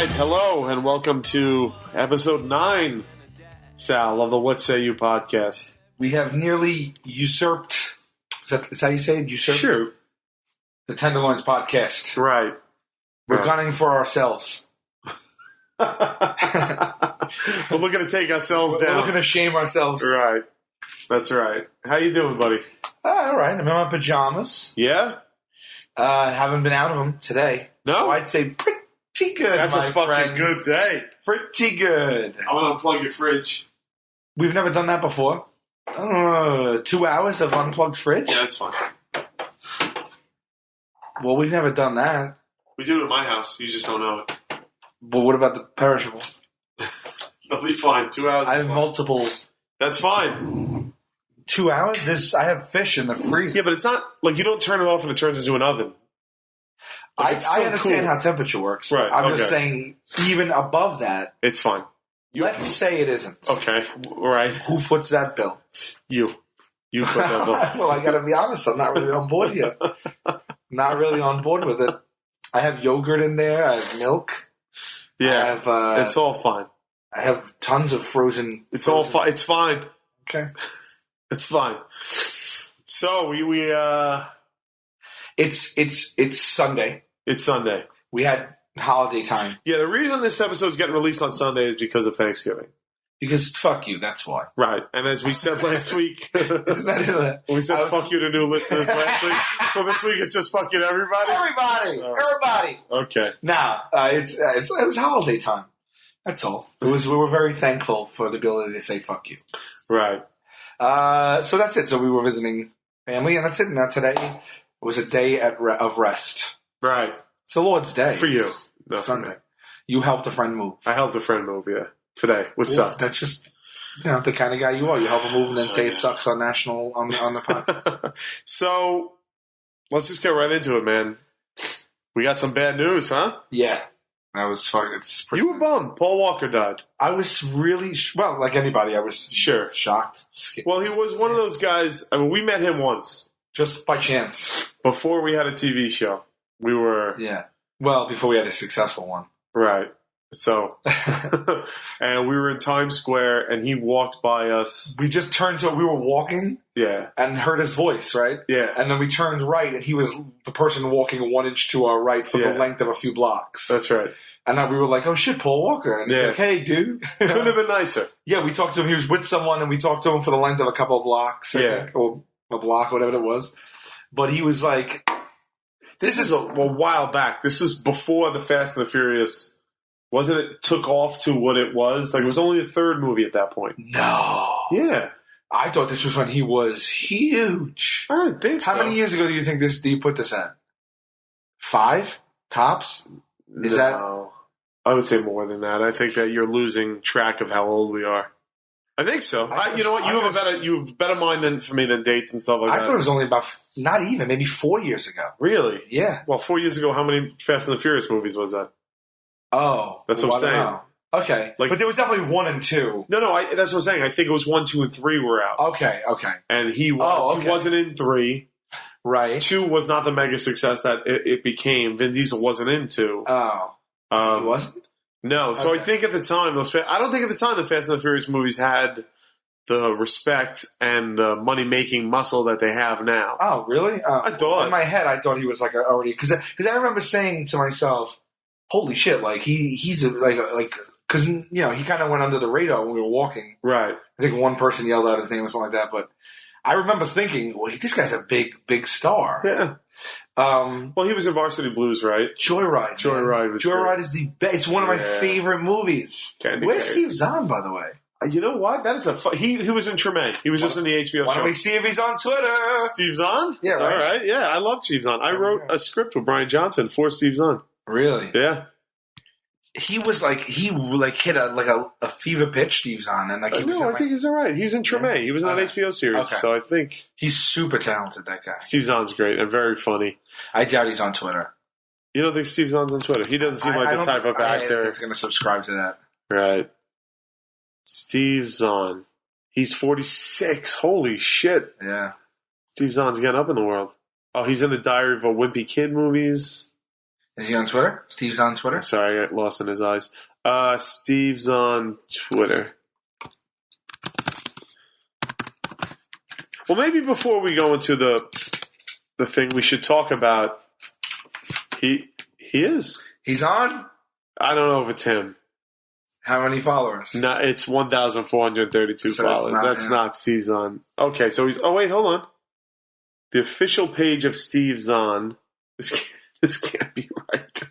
right, hello, and welcome to episode 9, Sal, of the What Say You podcast. We have nearly usurped, is how you say it? Usurped? Sure. The Tenderloins podcast. Right. We're gunning for ourselves. We're looking to take ourselves down. We're looking to shame ourselves. Right. That's right. How you doing, buddy? All right. I'm in my pajamas. Yeah? Haven't been out of them today. No? So I'd say pretty good, That's my a fucking friends. good day. Pretty good. I'm going to unplug your fridge. We've never done that before. 2 hours of unplugged fridge? Yeah, that's fine. Well, we've never done that. We do it at my house. You just don't know it. But what about the perishables? They'll be fine. 2 hours. I have multiple. That's fine. 2 hours? I have fish in the freezer. Yeah, but it's not like you don't turn it off and it turns into an oven. Like, I understand how temperature works. Right, I'm just saying, even above that, it's fine. Let's say it isn't. Okay, right. Who foots that bill? You put that bill. Well, I got to be honest. I'm not really on board here. Not really on board with it. I have yogurt in there. I have milk. Yeah, it's all fine. I have tons of frozen. It's all fine. It's fine. Okay, it's fine. So we It's Sunday. It's Sunday. We had holiday time. Yeah, the reason this episode is getting released on Sunday is because of Thanksgiving. Because fuck you, that's why. Right. And as we said last week, Isn't that we said fuck you to new listeners last week. So this week it's just fuck you to everybody? Everybody. Okay. Nah, it was holiday time. That's all. We were very thankful for the ability to say fuck you. Right. So that's it. So we were visiting family, and that's it. Now today was a day of rest. Right. It's the Lord's Day. For you. No, Sunday. You helped a friend move. I helped a friend move, yeah. Today. What sucked? That's just the kind of guy you are. You help him move and then say it sucks on the podcast. So let's just get right into it, man. We got some bad news, huh? Yeah. That was fucking. You were bummed. Paul Walker died. I was really like anybody. I was shocked. Well, he was one of those guys. I mean, we met him once, just by chance, before we had a TV show. We were Well, before we had a successful one, right? So, and we were in Times Square, and he walked by us. We just turned to. We were walking, and heard his voice, right? Yeah, and then we turned right, and he was the person walking 1 inch to our right for the length of a few blocks. That's right. And then we were like, oh shit, Paul Walker. And he's like, hey, dude. Couldn't have been nicer. Yeah, we talked to him. He was with someone, and we talked to him for the length of a couple of blocks, I think, or a block, whatever it was. But he was like... This is a while back. This was before the Fast and the Furious. Wasn't it took off to what it was? Like, it was only the third movie at that point. No. Yeah. I thought this was when he was huge. I don't think so. How many years ago do you put this at? 5? Tops? Is that... I would say more than that. I think that you're losing track of how old we are. I think so. You know what? You have a better mind than dates and stuff like that. I thought it was only about maybe 4 years ago. Really? Yeah. Well, 4 years ago, how many Fast and the Furious movies was that? Oh, that's what I'm saying. Know. Okay, but there was definitely 1 and 2. No, that's what I'm saying. I think it was 1, 2, and 3 were out. Okay. And he wasn't in 3. Right. 2 was not the mega success that it became. Vin Diesel wasn't in 2. Oh. He wasn't? No. So I think at the time, I don't think at the time the Fast and the Furious movies had the respect and the money-making muscle that they have now. Oh, really? I thought. In my head, I thought he was like already... Because I remember saying to myself, holy shit, like he's because he kind of went under the radar when we were walking. Right. I think one person yelled out his name or something like that, but I remember thinking, well, this guy's a big star. Yeah. Well, he was in Varsity Blues, right? Joyride. Joyride is the best. It's one of my favorite movies. Where's Steve Zahn, by the way? You know what? That is he was in Tremaine. He was just in the HBO show. Why don't we see if he's on Twitter? Steve Zahn? Yeah, right. All right. Yeah, I love Steve Zahn. I wrote a script with Brian Johnson for Steve Zahn. Really? Yeah. He was hit a fever pitch, Steve Zahn, and I think he's all right. He's in Tremaine. He was on an HBO series, so I think he's super talented. That guy. Steve Zahn's great and very funny. I doubt he's on Twitter. You don't think Steve Zahn's on Twitter? He doesn't seem like the type of actor that's going to subscribe to that. Right. Steve Zahn. He's 46. Holy shit. Yeah. Steve Zahn's getting up in the world. Oh, he's in the Diary of a Wimpy Kid movies. Is he on Twitter? Steve's on Twitter? Sorry, I got lost in his eyes. Steve's on Twitter. Well, maybe before we go into the thing, we should talk about he is. He's on? I don't know if it's him. How many followers? No, it's 1,432 So followers. That's not Steve Zahn. Okay, so he's... Oh, wait, hold on. The official page of Steve Zahn. This can't be right.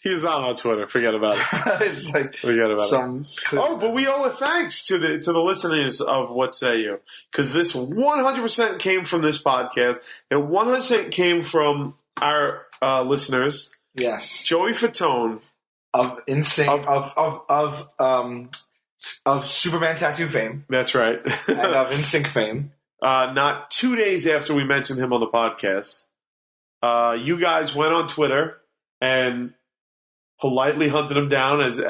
He's not on Twitter. Forget about it. It's like Forget about it. Oh, but we owe a thanks to the listeners of What Say You, because this 100% came from this podcast. It 100% came from our listeners. Yes, Joey Fatone of Insane of Superman tattoo fame. That's right. And of NSYNC fame. Not 2 days after we mentioned him on the podcast, you guys went on Twitter and politely hunted him down as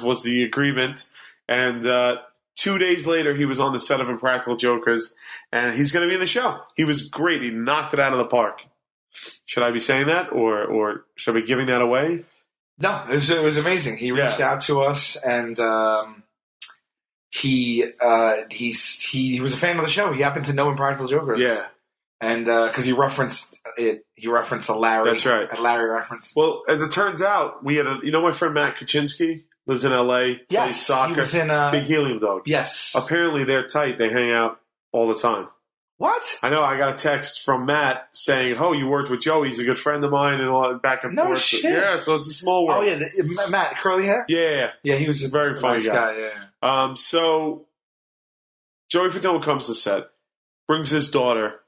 was the agreement. And 2 days later, he was on the set of Impractical Jokers, and he's going to be in the show. He was great. He knocked it out of the park. Should I be saying that, or should I be giving that away? No, it was amazing. He reached out to us, and he was a fan of the show. He happened to know Impractical Jokers. Yeah. And because he referenced a Larry. That's right. A Larry reference. Well, as it turns out, we had my friend Matt Kaczynski lives in L.A. Yes, plays soccer. He was in Big Helium Dog. Yes. Apparently, they're tight. They hang out all the time. What? I know. I got a text from Matt saying, "Oh, you worked with Joey. He's a good friend of mine," and all back and forth. No shit. Yeah, so it's a small world. Oh yeah, Matt, curly hair. Yeah, he was a very funny nice guy. Yeah. So Joey Fatone comes to set, brings his daughter.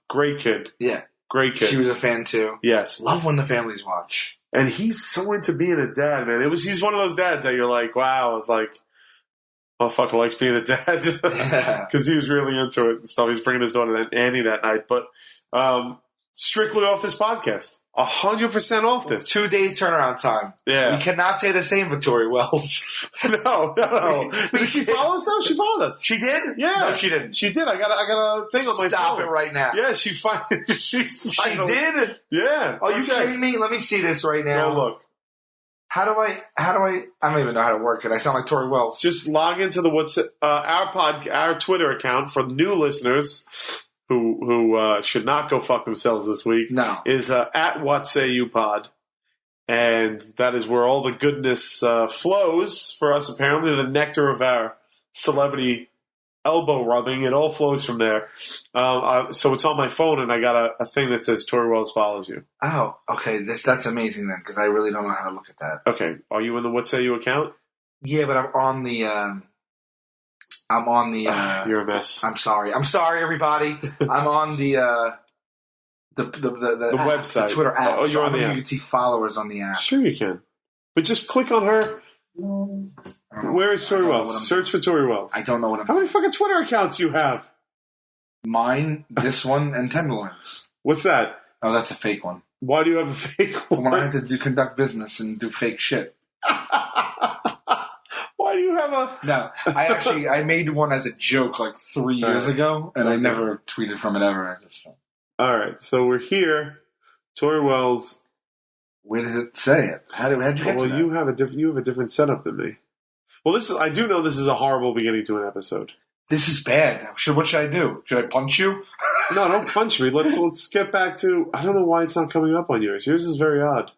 Great kid. Yeah. Great kid. She was a fan too. Yes. Love when the families watch. And he's so into being a dad, man. He's one of those dads that you're like, wow, it's like, motherfucker likes being a dad. Because he was really into it and stuff. He's bringing his daughter Annie that night. But strictly off this podcast. 100% off this. 2 days turnaround time. Yeah. We cannot say the same for Tori Wells. No. Did she follow us though? She followed us. She did? Yeah. No, she didn't. She did. I got a thing on my phone. Stop it right now. Yeah, she did? Yeah. Are you kidding me? Let me see this right now. Go look. How do I don't even know how to work it. I sound like Tori Wells. Just log into our Twitter account for new listeners who should not go fuck themselves this week. No. Is at What Say You Pod. And that is where all the goodness flows for us, apparently. The nectar of our celebrity elbow rubbing. It all flows from there. So it's on my phone, and I got a thing that says Tori Wells follows you. Oh, okay. That's amazing then, because I really don't know how to look at that. Okay. Are you in the What Say You account? Yeah, but I'm on the... You're a mess. I'm sorry, everybody. I'm on the app, website, the Twitter app. Oh, you're on the app. You can see followers on the app. Sure, you can. But just click on her. Where is Tori Wells? Search for Tori Wells. I don't know what I'm. How many fucking Twitter accounts do you have? Mine, this one, and Tenderloins. What's that? Oh, that's a fake one. Why do you have a fake one? When I have to conduct business and do fake shit. Why do you have a... No, I made one as a joke like 3 years ago, and I never tweeted from it ever. All right, so we're here. Tori Wells. Where does it say it? How'd you get to that? Well, you have a different setup than me. Well, I do know this is a horrible beginning to an episode. This is bad. What should I do? Should I punch you? No, don't punch me. Let's get back to... I don't know why it's not coming up on yours. Yours is very odd.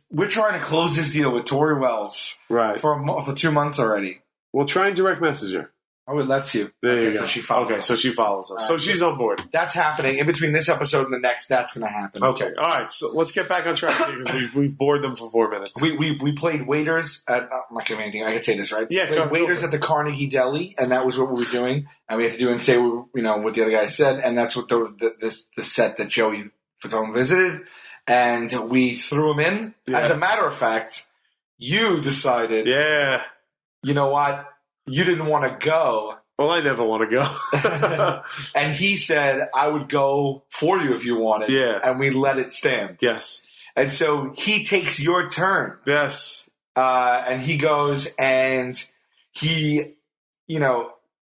We're trying to close this deal with Tori Wells, right? For 2 months already. We'll try and direct message her. Oh, it lets you. There you go. So she follows us. So she follows us. So she's on board. That's happening in between this episode and the next. That's going to happen. Okay. All right. So let's get back on track because we've bored them for 4 minutes. We played waiters at. I'm not giving anything. I can say this, right? Yeah. Waiters at the Carnegie Deli, and that was what we were doing, and we had to do and say what the other guy said, and that's what the set that Joey Fatone visited. And we threw him in. Yeah. As a matter of fact, you decided. Yeah. You know what? You didn't want to go. Well, I never want to go. And he said, I would go for you if you wanted. Yeah. And we let it stand. Yes. And so he takes your turn. Yes. And he goes and he,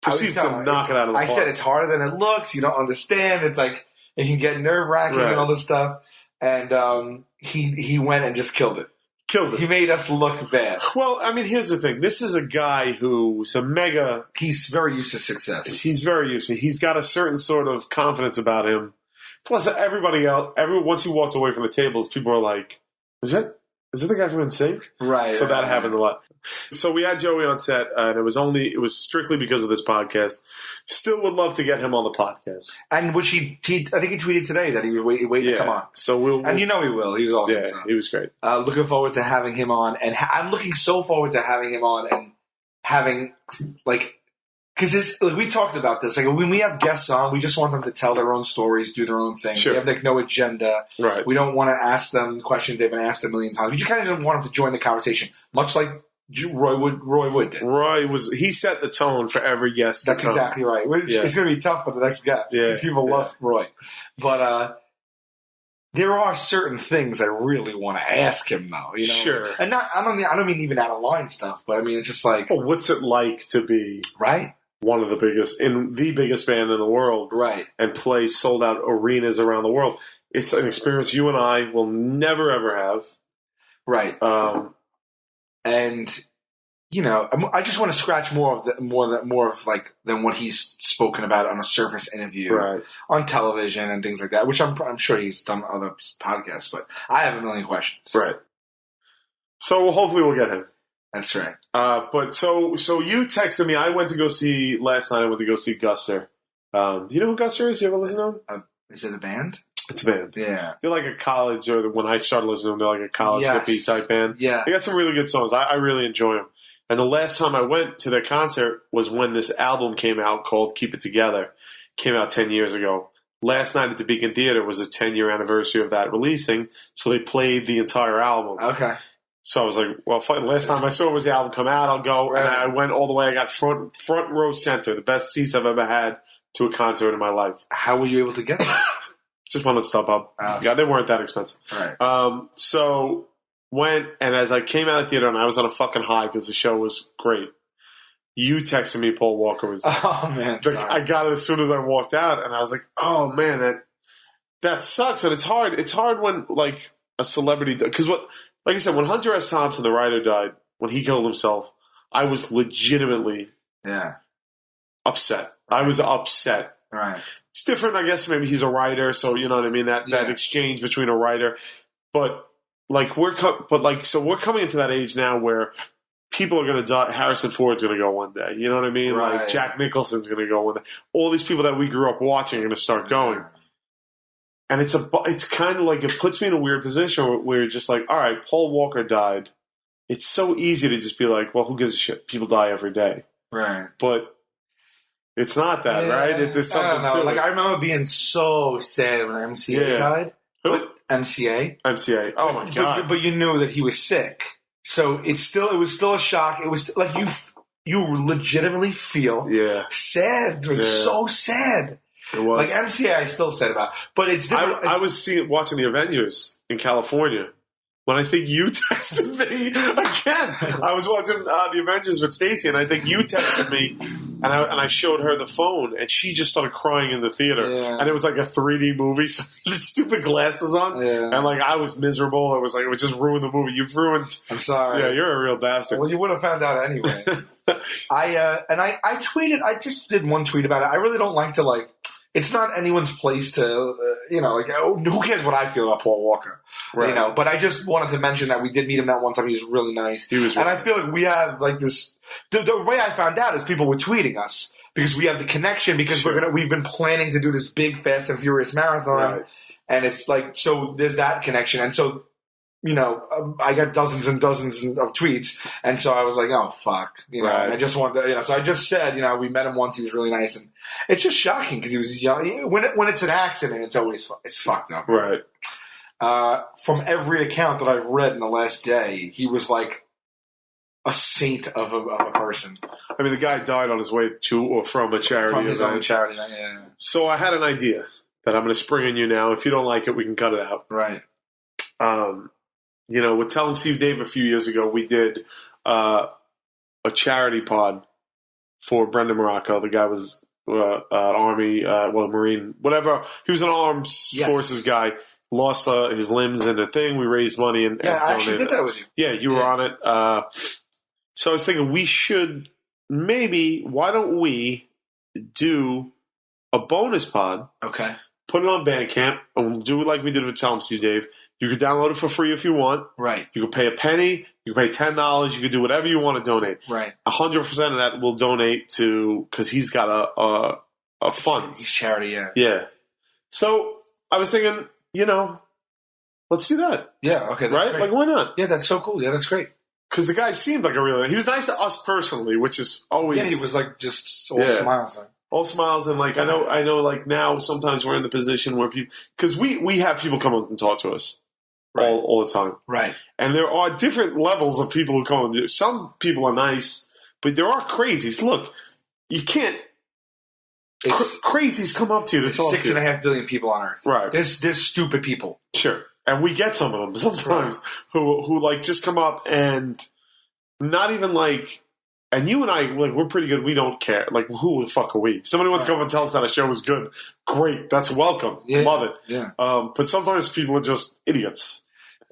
proceeds to knock it out of the park. I said, it's harder than it looks. You don't understand. It's like, it can get nerve-wracking and all this stuff. and he went and just killed it. He made us look bad. Well, I mean, here's the thing. This is a guy who's a mega... He's very used to success. He's very used to it. He's got a certain sort of confidence about him. Plus, everybody else, once he walked away from the tables, people were like, is it the guy from NSYNC? Right. So that happened a lot. So we had Joey on set, and it was strictly because of this podcast. Still would love to get him on the podcast. And which I think he tweeted today that he was waiting to come on. So we'll and you know he will. He was awesome. Yeah, so. He was great. Looking forward to having him on, and I'm looking so forward to having him on and having because we talked about this. Like when we have guests on, we just want them to tell their own stories, do their own thing. Sure. We have no agenda. Right. We don't want to ask them questions they've been asked a million times. We just kind of just want them to join the conversation, much like Roy Wood did. He set the tone for every guest. That's exactly right. It's going to be tough for the next guest because people love Roy. But there are certain things I really want to ask him, though. You know? Sure. And I don't mean even out of line stuff, but I mean it's just like, well, what's it like to be one of the biggest band in the world, right? And play sold out arenas around the world? It's an experience you and I will never ever have, right? And I just want to scratch more of than what he's spoken about on a surface interview on television and things like that, which I'm sure he's done other podcasts, but I have a million questions. Right. So hopefully we'll get him. That's right. But so you texted me. Last night I went to go see Guster. Do you know who Guster is? You ever listen to him? Is it a band? It's a band. Yeah. They're like a college, or when I started listening to them, they're like a college hippie type band. Yeah. They got some really good songs. I really enjoy them. And the last time I went to their concert was when this album came out called Keep It Together. Came out 10 years ago. Last night at the Beacon Theater was a 10-year anniversary of that releasing, so they played the entire album. Okay. So I was like, well, last time I saw it was the album come out, I'll go. Right. And I went all the way. I got front row center, the best seats I've ever had to a concert in my life. How were you able to get that? Just one on StubHub. Yeah, they weren't that expensive. Right. So went, and as I came out of the theater, and I was on a fucking high because the show was great. You texted me Paul Walker was there. Oh man, I got it as soon as I walked out, and I was like, oh man, that sucks, and it's hard. It's hard when like a celebrity, because like I said, when Hunter S. Thompson, the writer, died, when he killed himself, I was legitimately upset. Right. I was upset. Right. It's different, I guess. Maybe he's a writer, so you know what I mean. That exchange between a writer, but like we're coming into that age now where people are going to die. Harrison Ford's going to go one day. You know what I mean? Right. Like Jack Nicholson's going to go one day. All these people that we grew up watching are going to start going. And it's kind of like it puts me in a weird position where you're just like, all right, Paul Walker died. It's so easy to just be like, well, who gives a shit? People die every day. Right. But it's not that, right? There's something to it. Like I remember being so sad when MCA died. Who? MCA. Oh my god! But you knew that he was sick, so it was still a shock. It was like you legitimately feel sad, so sad. It was like MCA. I still sad about, but it's different. I was watching the Avengers in California when I think you texted me again. I was watching the Avengers with Stacy, and I think you texted me, and I showed her the phone, and she just started crying in the theater. Yeah. And it was like a 3D movie, so the stupid glasses on, and like I was miserable. It was like it would just ruin the movie. You've ruined. I'm sorry. Yeah, you're a real bastard. Well, you would have found out anyway. I tweeted. I just did one tweet about it. I really don't like to like. It's not anyone's place to, who cares what I feel about Paul Walker, right. But I just wanted to mention that we did meet him that one time. He was really nice. I feel like we have like this, the way I found out is people were tweeting us because we have the connection because we've been planning to do this big Fast and Furious marathon. Right. And it's like, so there's that connection. And so, I got dozens and dozens of tweets, and so I was like, "Oh fuck," Right. I just wanted to, so I just said, we met him once. He was really nice, and it's just shocking because he was young. When it's an accident, it's fucked up, right? From every account that I've read in the last day, he was like a saint of a person. I mean, the guy died on his way to or from a charity from his event. own charity. Yeah. So I had an idea that I'm going to spring on you now. If you don't like it, we can cut it out. Right. With Telling Steve Dave a few years ago, we did a charity pod for Brendan Morocco. The guy was Army, Marine, whatever. He was an armed forces guy. lost his limbs in a thing. We raised money and I actually did that with you. Yeah, you were on it. So I was thinking we should why don't we do a bonus pod? Okay. Put it on Bandcamp, and we'll do it like we did with Tell 'em Steve Dave. You can download it for free if you want. Right. You can pay a penny. You can pay $10. You can do whatever you want to donate. Right. 100% of that will donate to, because he's got a fund. Charity, yeah. Yeah. So I was thinking, let's do that. Yeah, okay. That's right? great. Like, why not? Yeah, that's so cool. Yeah, that's great. Because the guy seemed like he was nice to us personally, which is always. Yeah, he was like just all smiles. All smiles, and like I know like now sometimes we're in the position where people, because we have people come up and talk to us all the time. Right. And there are different levels of people who come and some people are nice, but there are crazies. Look, you can't. Crazies come up to you to talk to you. 6.5 billion people on Earth. Right. There's stupid people. Sure. And we get some of them sometimes who like just come up and not even like, and you and I, like, we're pretty good. We don't care. Like, who the fuck are we? Somebody wants to come up and tell us that a show was good. Great. That's welcome. Yeah, love it. Yeah. But sometimes people are just idiots.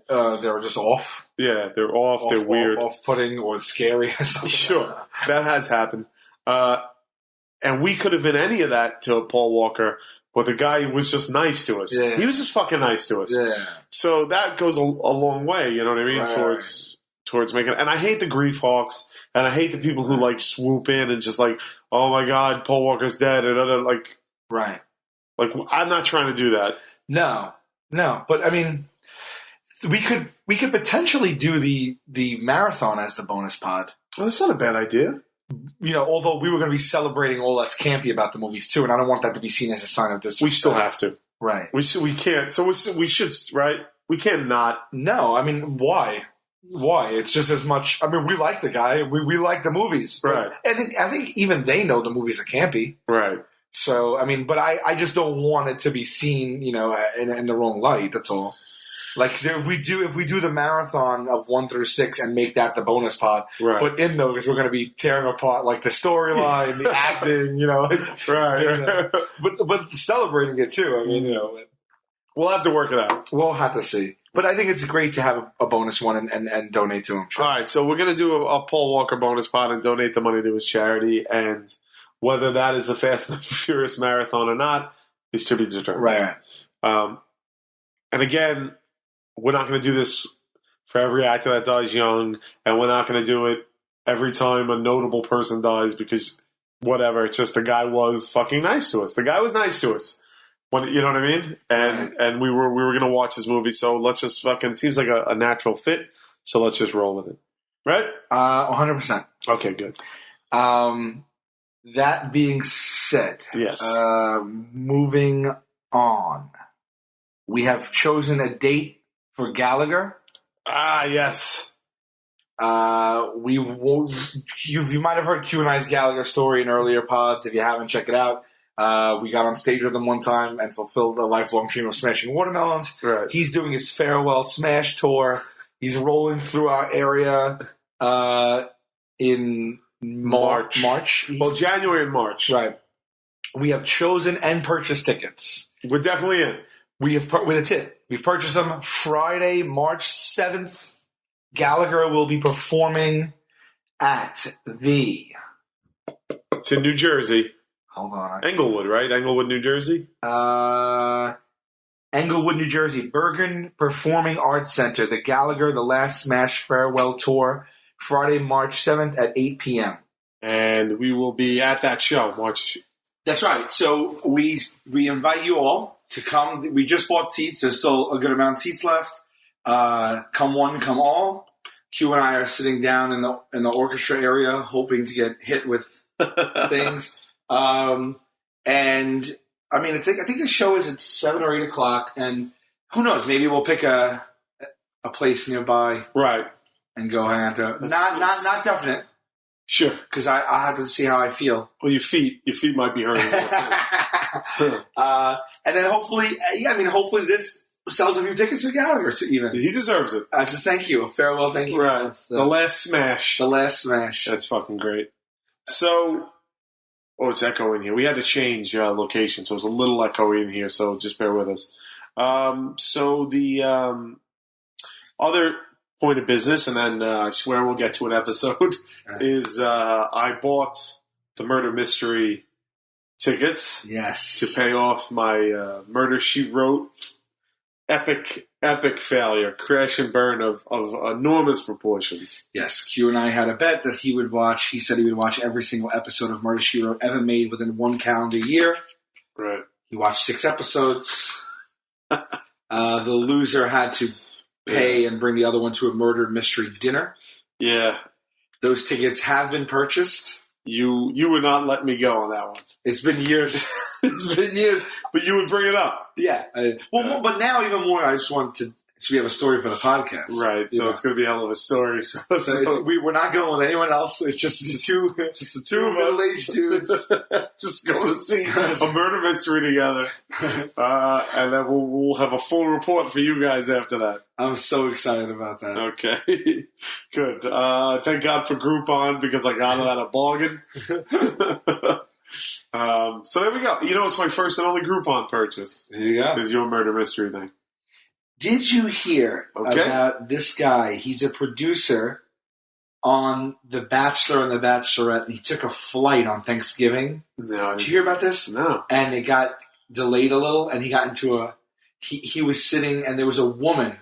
They're just off. Yeah, they're off. They're weird. Off-putting or scary or something. Sure. That has happened. And we could have been any of that to Paul Walker, but the guy was just nice to us. Yeah. He was just fucking nice to us. Yeah. So that goes a long way, you know what I mean, towards making. And I hate the grief hawks, and I hate the people who like swoop in and just like, oh my god, Paul Walker's dead, and like, right. Like, I'm not trying to do that. No, but I mean, we could potentially do the marathon as the bonus pod. Well, that's not a bad idea. Although we were going to be celebrating all that's campy about the movies too, and I don't want that to be seen as a sign of disrespect. We still have to, right? We can't. So we should, right? We can't not. No, I mean, why? It's just as much. I mean, we like the guy. We like the movies, right? I think even they know the movies are campy, right? So I mean, but I just don't want it to be seen, in the wrong light. That's all. Like if we do the marathon of 1 through 6 and make that the bonus pod, right. But in those we're going to be tearing apart like the storyline, the acting, right? But celebrating it too. I mean, we'll have to work it out. We'll have to see. But I think it's great to have a bonus one and donate to him. Sure. All right, so we're going to do a Paul Walker bonus pod and donate the money to his charity, and whether that is the Fast and Furious marathon or not is to be determined. Right. And again, we're not going to do this for every actor that dies young, and we're not going to do it every time a notable person dies because whatever. It's just the guy was fucking nice to us. The guy was nice to us. You know what I mean? And we were going to watch his movie, so let's just fucking. It seems like a natural fit, so let's just roll with it. Right? 100%. Okay, good. That being said, yes. Moving on, we have chosen a date for Gallagher. Ah, yes. You might have heard Q and I's Gallagher story in earlier pods. If you haven't, check it out. We got on stage with him one time and fulfilled a lifelong dream of smashing watermelons. Right. He's doing his farewell smash tour. He's rolling through our area in March. Well, January and March. Right. We have chosen and purchased tickets. We're definitely in. That's it. We've purchased them. Friday, March 7th, Gallagher will be performing at the... It's in New Jersey. Hold on. Englewood, right? Englewood, New Jersey? Englewood, New Jersey. Bergen Performing Arts Center. The Gallagher, The Last Smash Farewell Tour. Friday, March 7th at 8 p.m. And we will be at that show, March... That's right. So we invite you all to come. We just bought seats. There's still a good amount of seats left. Come one, come all. Q and I are sitting down in the orchestra area, hoping to get hit with things. And I mean, I think the show is at 7 or 8 o'clock, and who knows? Maybe we'll pick a place nearby, right, and go hang out. Not definite. Sure, because I have to see how I feel. Well, your feet might be hurting. And then hopefully this sells a few tickets to Gallagher. Even he deserves it. As a thank you, a farewell thank you. Right, so, the last smash. That's fucking great. So, it's echoing here. We had to change location, so it's a little echoey in here. So just bear with us. So the other point of business, and then I swear we'll get to an episode, is I bought the murder mystery tickets. Yes. To pay off my Murder, She Wrote epic failure, crash and burn of enormous proportions. Yes, Q and I had a bet that he would watch. He said he would watch every single episode of Murder, She Wrote ever made within one calendar year. Right. He watched 6 episodes. The loser had to pay and bring the other one to a murder mystery dinner. Yeah. Those tickets have been purchased. You would not let me go on that one. It's been years. It's been years, but you would bring it up. Yeah. But now even more, I just want to... So we have a story for the podcast. Right, so it's going to be a hell of a story. So we're not going with anyone else. It's just the two middle-aged dudes. Just going to see a murder mystery together. And then we'll have a full report for you guys after that. I'm so excited about that. Okay, good. Thank God for Groupon because I got it at a bargain. So there we go. You know, it's my first and only Groupon purchase. There you go. Is your murder mystery thing. Did you hear about this guy? He's a producer on The Bachelor and The Bachelorette, and he took a flight on Thanksgiving. No. Did you hear about this? No. And it got delayed a little, and he got into a... He was sitting, and there was a woman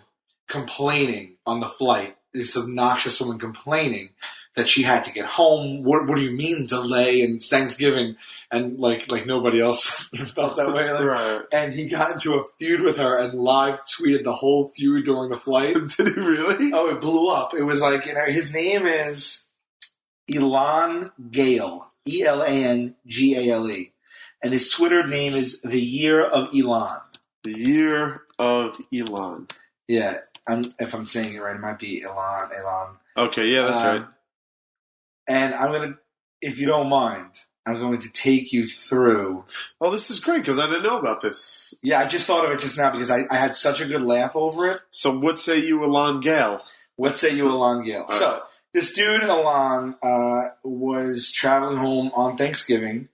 complaining on the flight. This obnoxious woman complaining that she had to get home. What do you mean delay? And it's Thanksgiving, and like nobody else felt that way. Right. And he got into a feud with her and live tweeted the whole feud during the flight. Did he really? Oh, it blew up. It was like, his name is Elan Gale, Elangale, and his Twitter name is The Year of Elon. The Year of Elon. Yeah, if I'm saying it right, it might be Elon. Okay, yeah, that's right. And I'm going to, if you don't mind, I'm going to take you through. Oh, this is great because I didn't know about this. Yeah, I just thought of it just now because I had such a good laugh over it. So what say you, Elon Gale? What say you, Elon Gale? So this dude, Elon, was traveling home on Thanksgiving,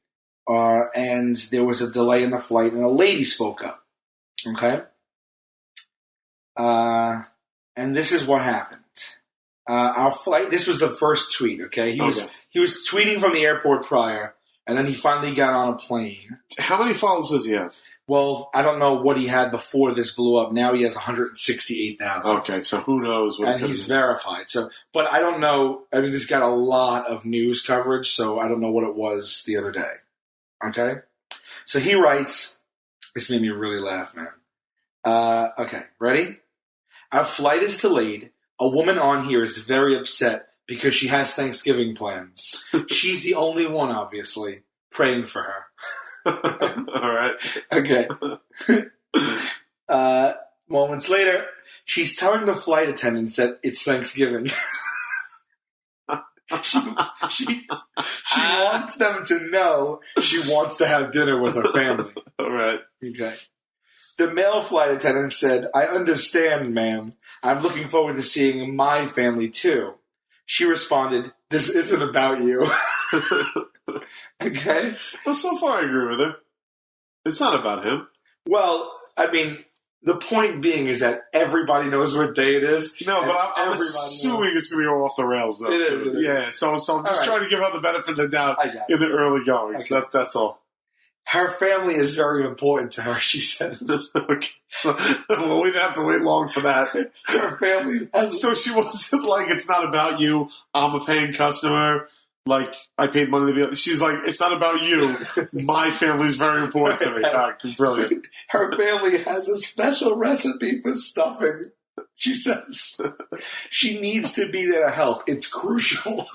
and there was a delay in the flight, and a lady spoke up. Okay? And this is what happened. Our flight. This was the first tweet. Okay, he was tweeting from the airport prior, and then he finally got on a plane. How many followers does he have? Well, I don't know what he had before this blew up. Now he has 168,000. Okay, so who knows? And he's verified. So, but I don't know. I mean, he's got a lot of news coverage, so I don't know what it was the other day. Okay, so he writes. This made me really laugh, man. Okay, ready? Our flight is delayed. A woman on here is very upset because she has Thanksgiving plans. She's the only one, obviously, praying for her. All right. Okay. Moments later, she's telling the flight attendants that it's Thanksgiving. She wants them to know she wants to have dinner with her family. All right. Okay. The male flight attendant said, I understand, ma'am. I'm looking forward to seeing my family, too. She responded, this isn't about you. Okay? Well, so far I agree with her. It's not about him. Well, I mean, the point being is that everybody knows what day it is. No, but I'm assuming it's going to go off the rails, though. It is. Yeah, so I'm just trying to give her the benefit of the doubt in the early goings. Okay. That's all. Her family is very important to her, she said. Okay. Well, we didn't have to wait long for that. Her family. So she wasn't like, it's not about you. I'm a paying customer. Like, I paid money to be. She's like, it's not about you. My family's very important to me. All right, brilliant. Her family has a special recipe for stuffing. She says she needs to be there to help. It's crucial.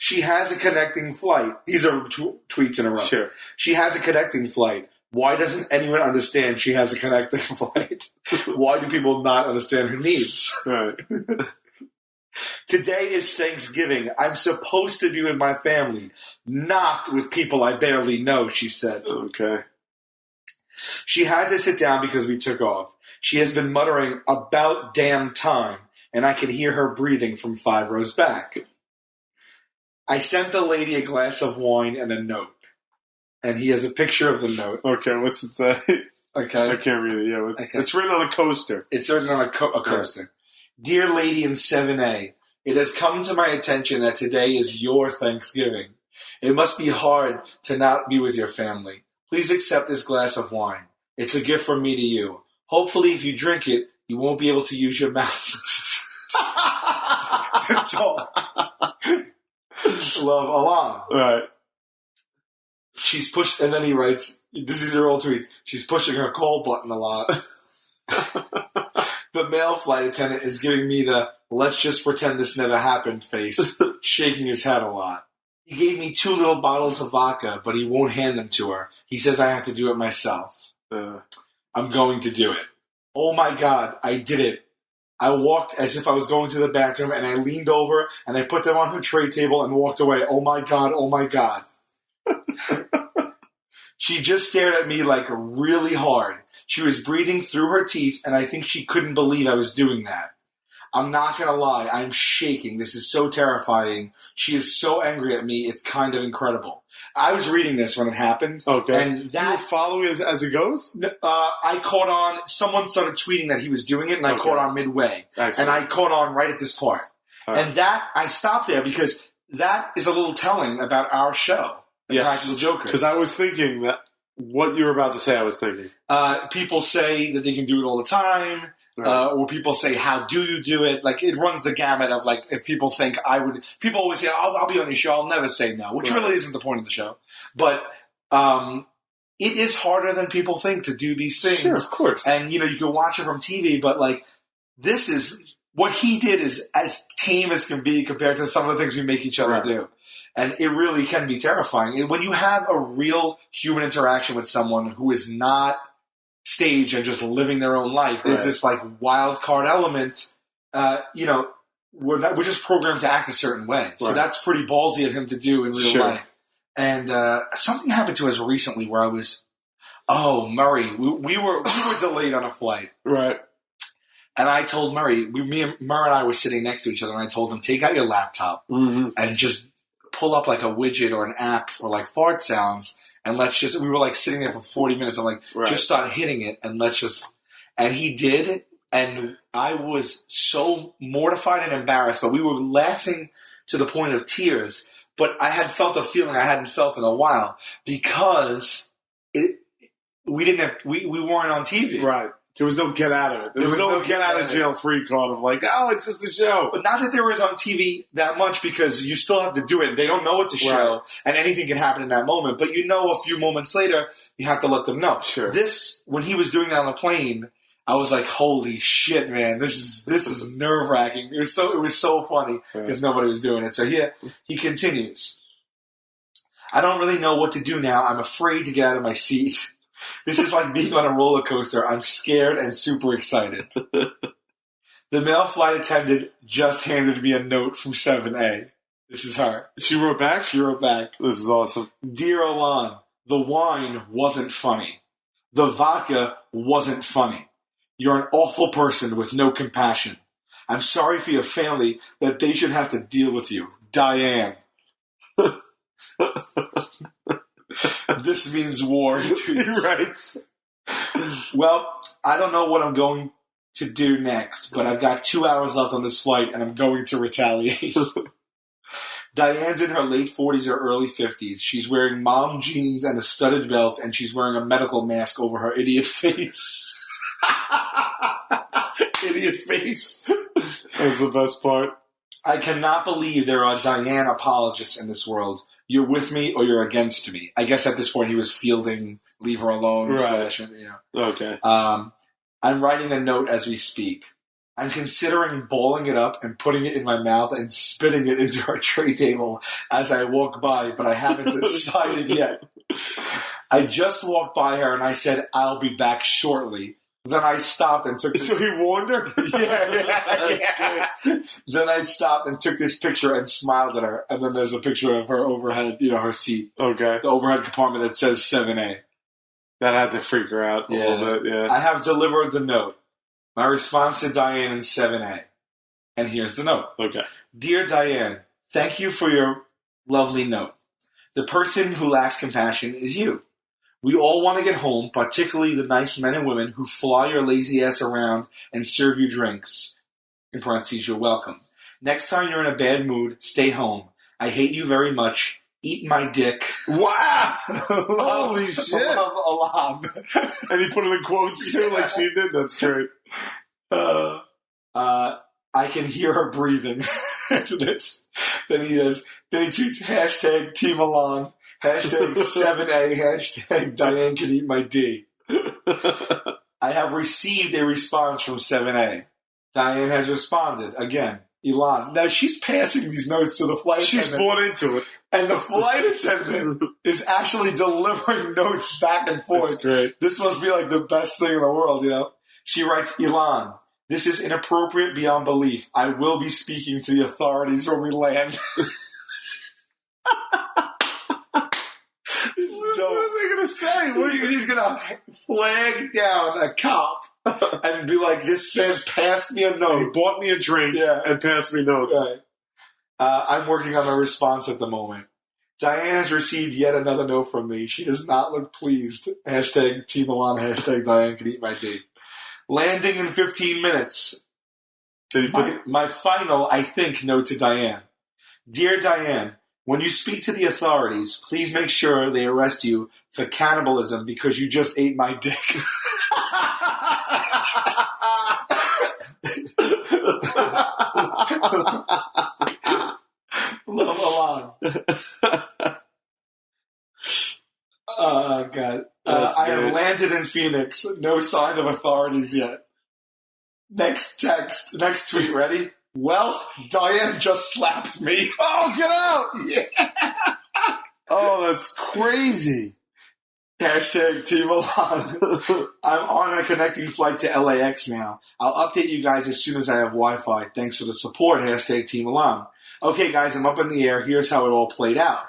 She has a connecting flight. These are tweets in a row. Sure. She has a connecting flight. Why doesn't anyone understand she has a connecting flight? Why do people not understand her needs? Right. Today is Thanksgiving. I'm supposed to be with my family, not with people I barely know, she said. Okay. She had to sit down because we took off. She has been muttering about damn time, and I can hear her breathing from 5 rows back. I sent the lady a glass of wine and a note. and he has a picture of the note. Okay, what's it say? Okay. I can't read it. Yeah, it's written on a coaster. It's written on a coaster. Right. Dear Lady in 7A, it has come to my attention that today is your Thanksgiving. It must be hard to not be with your family. Please accept this glass of wine. It's a gift from me to you. Hopefully, if you drink it, you won't be able to use your mouth. That's all. Love, Alon. Right. She's pushed, and then he writes, this is your old tweets, she's pushing her call button a lot. The male flight attendant is giving me the let's just pretend this never happened face, shaking his head a lot. He gave me 2 little bottles of vodka, but he won't hand them to her. He says I have to do it myself. I'm going to do it. Oh my God, I did it. I walked as if I was going to the bathroom, and I leaned over, and I put them on her tray table and walked away. Oh my God, oh my God. She just stared at me like really hard. She was breathing through her teeth, and I think she couldn't believe I was doing that. I'm not going to lie. I'm shaking. This is so terrifying. She is so angry at me. It's kind of incredible. I was reading this when it happened. Okay. And that, you were following as it goes? I caught on. Someone started tweeting that he was doing it, and I caught on midway. Excellent. And I caught on right at this part. Right. And that, I stopped there because that is a little telling about our show. Practical Jokers. Because I was thinking that what you were about to say, I was thinking. People say that they can do it all the time. Right. Or people say, how do you do it? Like, it runs the gamut of, like, if people think I would... People always say, I'll be on your show. I'll never say no, which really isn't the point of the show. But it is harder than people think to do these things. Sure, of course. And, you know, you can watch it from TV, but, like, this is... What he did is as tame as can be compared to some of the things we make each other do. And it really can be terrifying. When you have a real human interaction with someone who is not staged and just living their own life, there's this like wild card element. You know, we're just programmed to act a certain way. So that's pretty ballsy of him to do in real life. And something happened to us recently where I was, Murray, we were delayed on a flight. Right. And I told Murray, Murray and I were sitting next to each other, and I told him, take out your laptop and just pull up like a widget or an app for like fart sounds, and we were like sitting there for 40 minutes. I'm like, just start hitting it, and and he did, and I was so mortified and embarrassed, but we were laughing to the point of tears, but I had felt a feeling I hadn't felt in a while, because we weren't on TV. Right. There was no get out of it. There was no get out of jail free card of like, it's just a show. But not that there was on TV that much, because you still have to do it. They don't know it's a show, and anything can happen in that moment. But you know, a few moments later, you have to let them know. Sure. When he was doing that on the plane, I was like, holy shit, man, this is nerve wracking. It was so funny because nobody was doing it. So he continues. I don't really know what to do now. I'm afraid to get out of my seat. This is like being on a roller coaster. I'm scared and super excited. The male flight attendant just handed me a note from 7A. This is her. She wrote back? She wrote back. This is awesome. Dear Alon, the wine wasn't funny. The vodka wasn't funny. You're an awful person with no compassion. I'm sorry for your family that they should have to deal with you. Diane. This means war. He writes. Well, I don't know what I'm going to do next, but I've got 2 hours left on this flight, and I'm going to retaliate. Diane's in her late 40s or early 50s. She's wearing mom jeans and a studded belt, and she's wearing a medical mask over her idiot face. Idiot face. That's the best part. I cannot believe there are Diane apologists in this world. You're with me or you're against me. I guess at this point he was fielding Leave Her Alone. Okay. I'm writing a note as we speak. I'm considering balling it up and putting it in my mouth and spitting it into our tray table as I walk by, but I haven't decided yet. I just walked by her and I said, I'll be back shortly. Then I stopped and took this... So he warned her? yeah. Then I stopped and took this picture and smiled at her. And then there's a picture of her overhead, her seat. Okay. The overhead compartment that says 7A. That had to freak her out a little bit, I have delivered the note. My response to Diane in 7A. And here's the note. Okay. Dear Diane, thank you for your lovely note. The person who lacks compassion is you. We all want to get home, particularly the nice men and women who fly your lazy ass around and serve you drinks. In parentheses, you're welcome. Next time you're in a bad mood, stay home. I hate you very much. Eat my dick. Wow! Holy shit! Love Alam. And he put it in quotes too, like she did. That's great. I can hear her breathing after this. Then he tweets hashtag Team Alon, hashtag 7A, hashtag Diane can eat my D. I have received a response from 7A. Diane has responded. Again, Elon. Now she's passing these notes to the flight attendant. She's bought into it. And the flight attendant is actually delivering notes back and forth. That's great. This must be like the best thing in the world, you know? She writes, Elon, this is inappropriate beyond belief. I will be speaking to the authorities when we land. What are they going to say? He's going to flag down a cop and be like, this man passed me a note. He bought me a drink and passed me notes. Right. I'm working on a response at the moment. Diane has received yet another note from me. She does not look pleased. Hashtag Team Alon, hashtag Diane can eat my D. Landing in 15 minutes. My final, I think, note to Diane. Dear Diane, when you speak to the authorities, please make sure they arrest you for cannibalism because you just ate my dick. Love Alon. Oh, God. I have landed in Phoenix. No sign of authorities yet. Next tweet, ready? Well, Diane just slapped me. Oh, get out! Yeah. Oh, that's crazy. Hashtag Team Alon. I'm on a connecting flight to LAX now. I'll update you guys as soon as I have Wi-Fi. Thanks for the support. Hashtag Team Alon. Okay, guys, I'm up in the air. Here's how it all played out.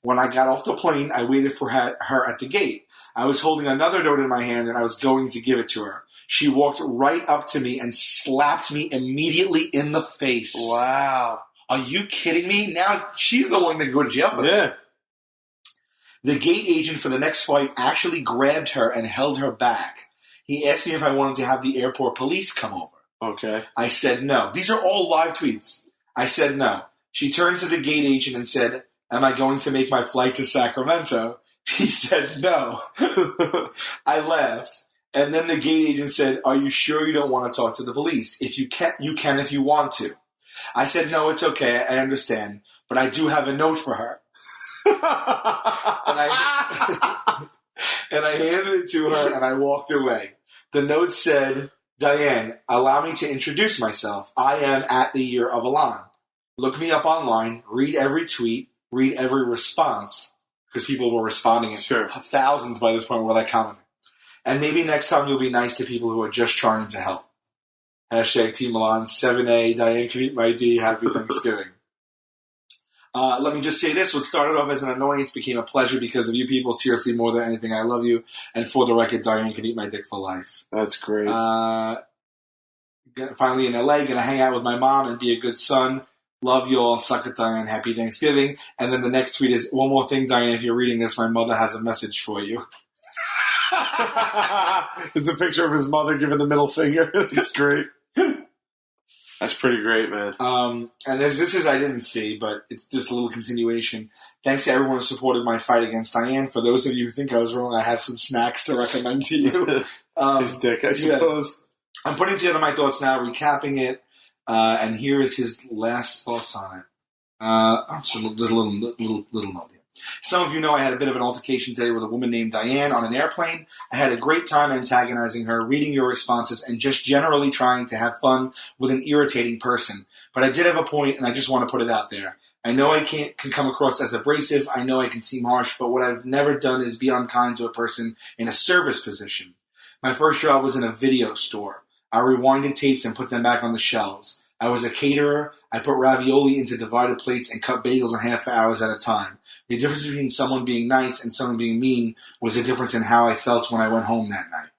When I got off the plane, I waited for her at the gate. I was holding another note in my hand, and I was going to give it to her. She walked right up to me and slapped me immediately in the face. Wow. Are you kidding me? Now she's the one that can go to jail for that. Yeah. The gate agent for the next flight actually grabbed her and held her back. He asked me if I wanted to have the airport police come over. Okay. I said no. These are all live tweets. I said no. She turned to the gate agent and said, am I going to make my flight to Sacramento? He said no. I laughed. And then the gate agent said, are you sure you don't want to talk to the police? If you can if you want to. I said, no, it's okay. I understand. But I do have a note for her. and I handed it to her and I walked away. The note said, Diane, allow me to introduce myself. I am at the Year of Alon. Look me up online, read every tweet, read every response, because people were responding in thousands by this point were like commenting. And maybe next time you'll be nice to people who are just trying to help. Hashtag Team Alon, 7A, Diane can eat my D, happy Thanksgiving. Let me just say this. What started off as an annoyance became a pleasure because of you people. Seriously, more than anything, I love you. And for the record, Diane can eat my dick for life. That's great. Finally in LA, going to hang out with my mom and be a good son. Love you all. Suck it, Diane. Happy Thanksgiving. And then the next tweet is, one more thing, Diane, if you're reading this, my mother has a message for you. There's a picture of his mother giving the middle finger. It's great. That's pretty great, man. And this is I didn't see, but it's just a little continuation. Thanks to everyone who supported my fight against Diane. For those of you who think I was wrong, I have some snacks to recommend to you. His dick, I suppose. Yeah. I'm putting together my thoughts now, recapping it, and here is his last thoughts on it. Just a little note here. Some of you know I had a bit of an altercation today with a woman named Diane on an airplane. I had a great time antagonizing her, reading your responses, and just generally trying to have fun with an irritating person. But I did have a point, and I just want to put it out there. I know I can come across as abrasive. I know I can seem harsh, but what I've never done is be unkind to a person in a service position. My first job was in a video store. I rewinded tapes and put them back on the shelves. I was a caterer. I put ravioli into divided plates and cut bagels in half hours at a time. The difference between someone being nice and someone being mean was the difference in how I felt when I went home that night.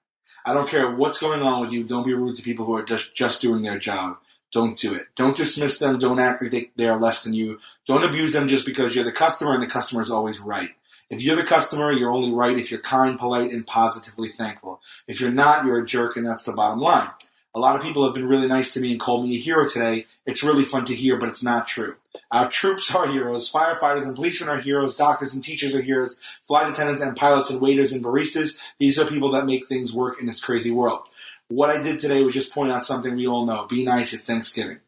I don't care what's going on with you. Don't be rude to people who are just doing their job. don't do it. Don't dismiss them. Don't act like they are less than you. Don't abuse them just because you're the customer, and the customer is always right. If you're the customer, you're only right if you're kind, polite, and positively thankful. If you're not, you're a jerk, and that's the bottom line. A lot of people have been really nice to me and called me a hero today. It's really fun to hear, but it's not true. Our troops are heroes. Firefighters and policemen are heroes. Doctors and teachers are heroes. Flight attendants and pilots and waiters and baristas. These are people that make things work in this crazy world. What I did today was just point out something we all know. Be nice at Thanksgiving.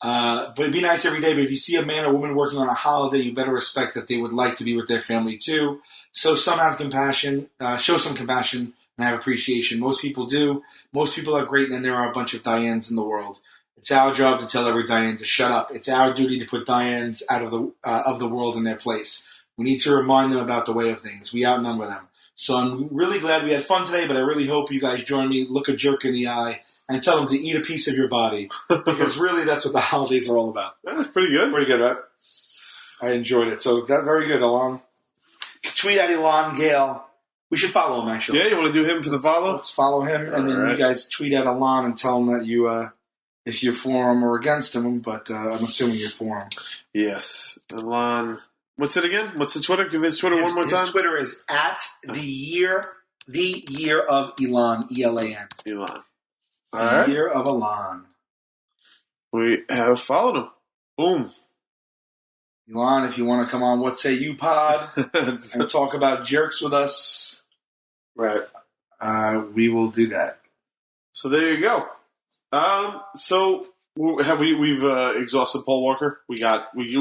But be nice every day. But if you see a man or woman working on a holiday, you better respect that they would like to be with their family too. So some have compassion. Show some compassion and have appreciation. Most people do. Most people are great, and there are a bunch of Dianes in the world. It's our job to tell every Diane to shut up. It's our duty to put Dianes out of the world in their place. We need to remind them about the way of things. We outnumber them. So I'm really glad we had fun today, but I really hope you guys join me, look a jerk in the eye, and tell them to eat a piece of your body. Because really, that's what the holidays are all about. That's pretty good. Pretty good, right? I enjoyed it. So that's very good, Alon. Tweet at Elon Gale. We should follow him, actually. Yeah, you want to do him for the follow? Let's follow him, and then you guys tweet at Alon and tell him that you, if you're for him or against him, but I'm assuming you're for him. Yes. Alon. What's it again? What's the Twitter? Give his Twitter one more time. His Twitter is at the year of Elon, E-L-A-N. Elon. All right. Year of Elon. We have followed him. Boom. Elon, if you want to come on What Say You Pod and talk about jerks with us, right? We will do that. So there you go. So have we've exhausted Paul Walker? We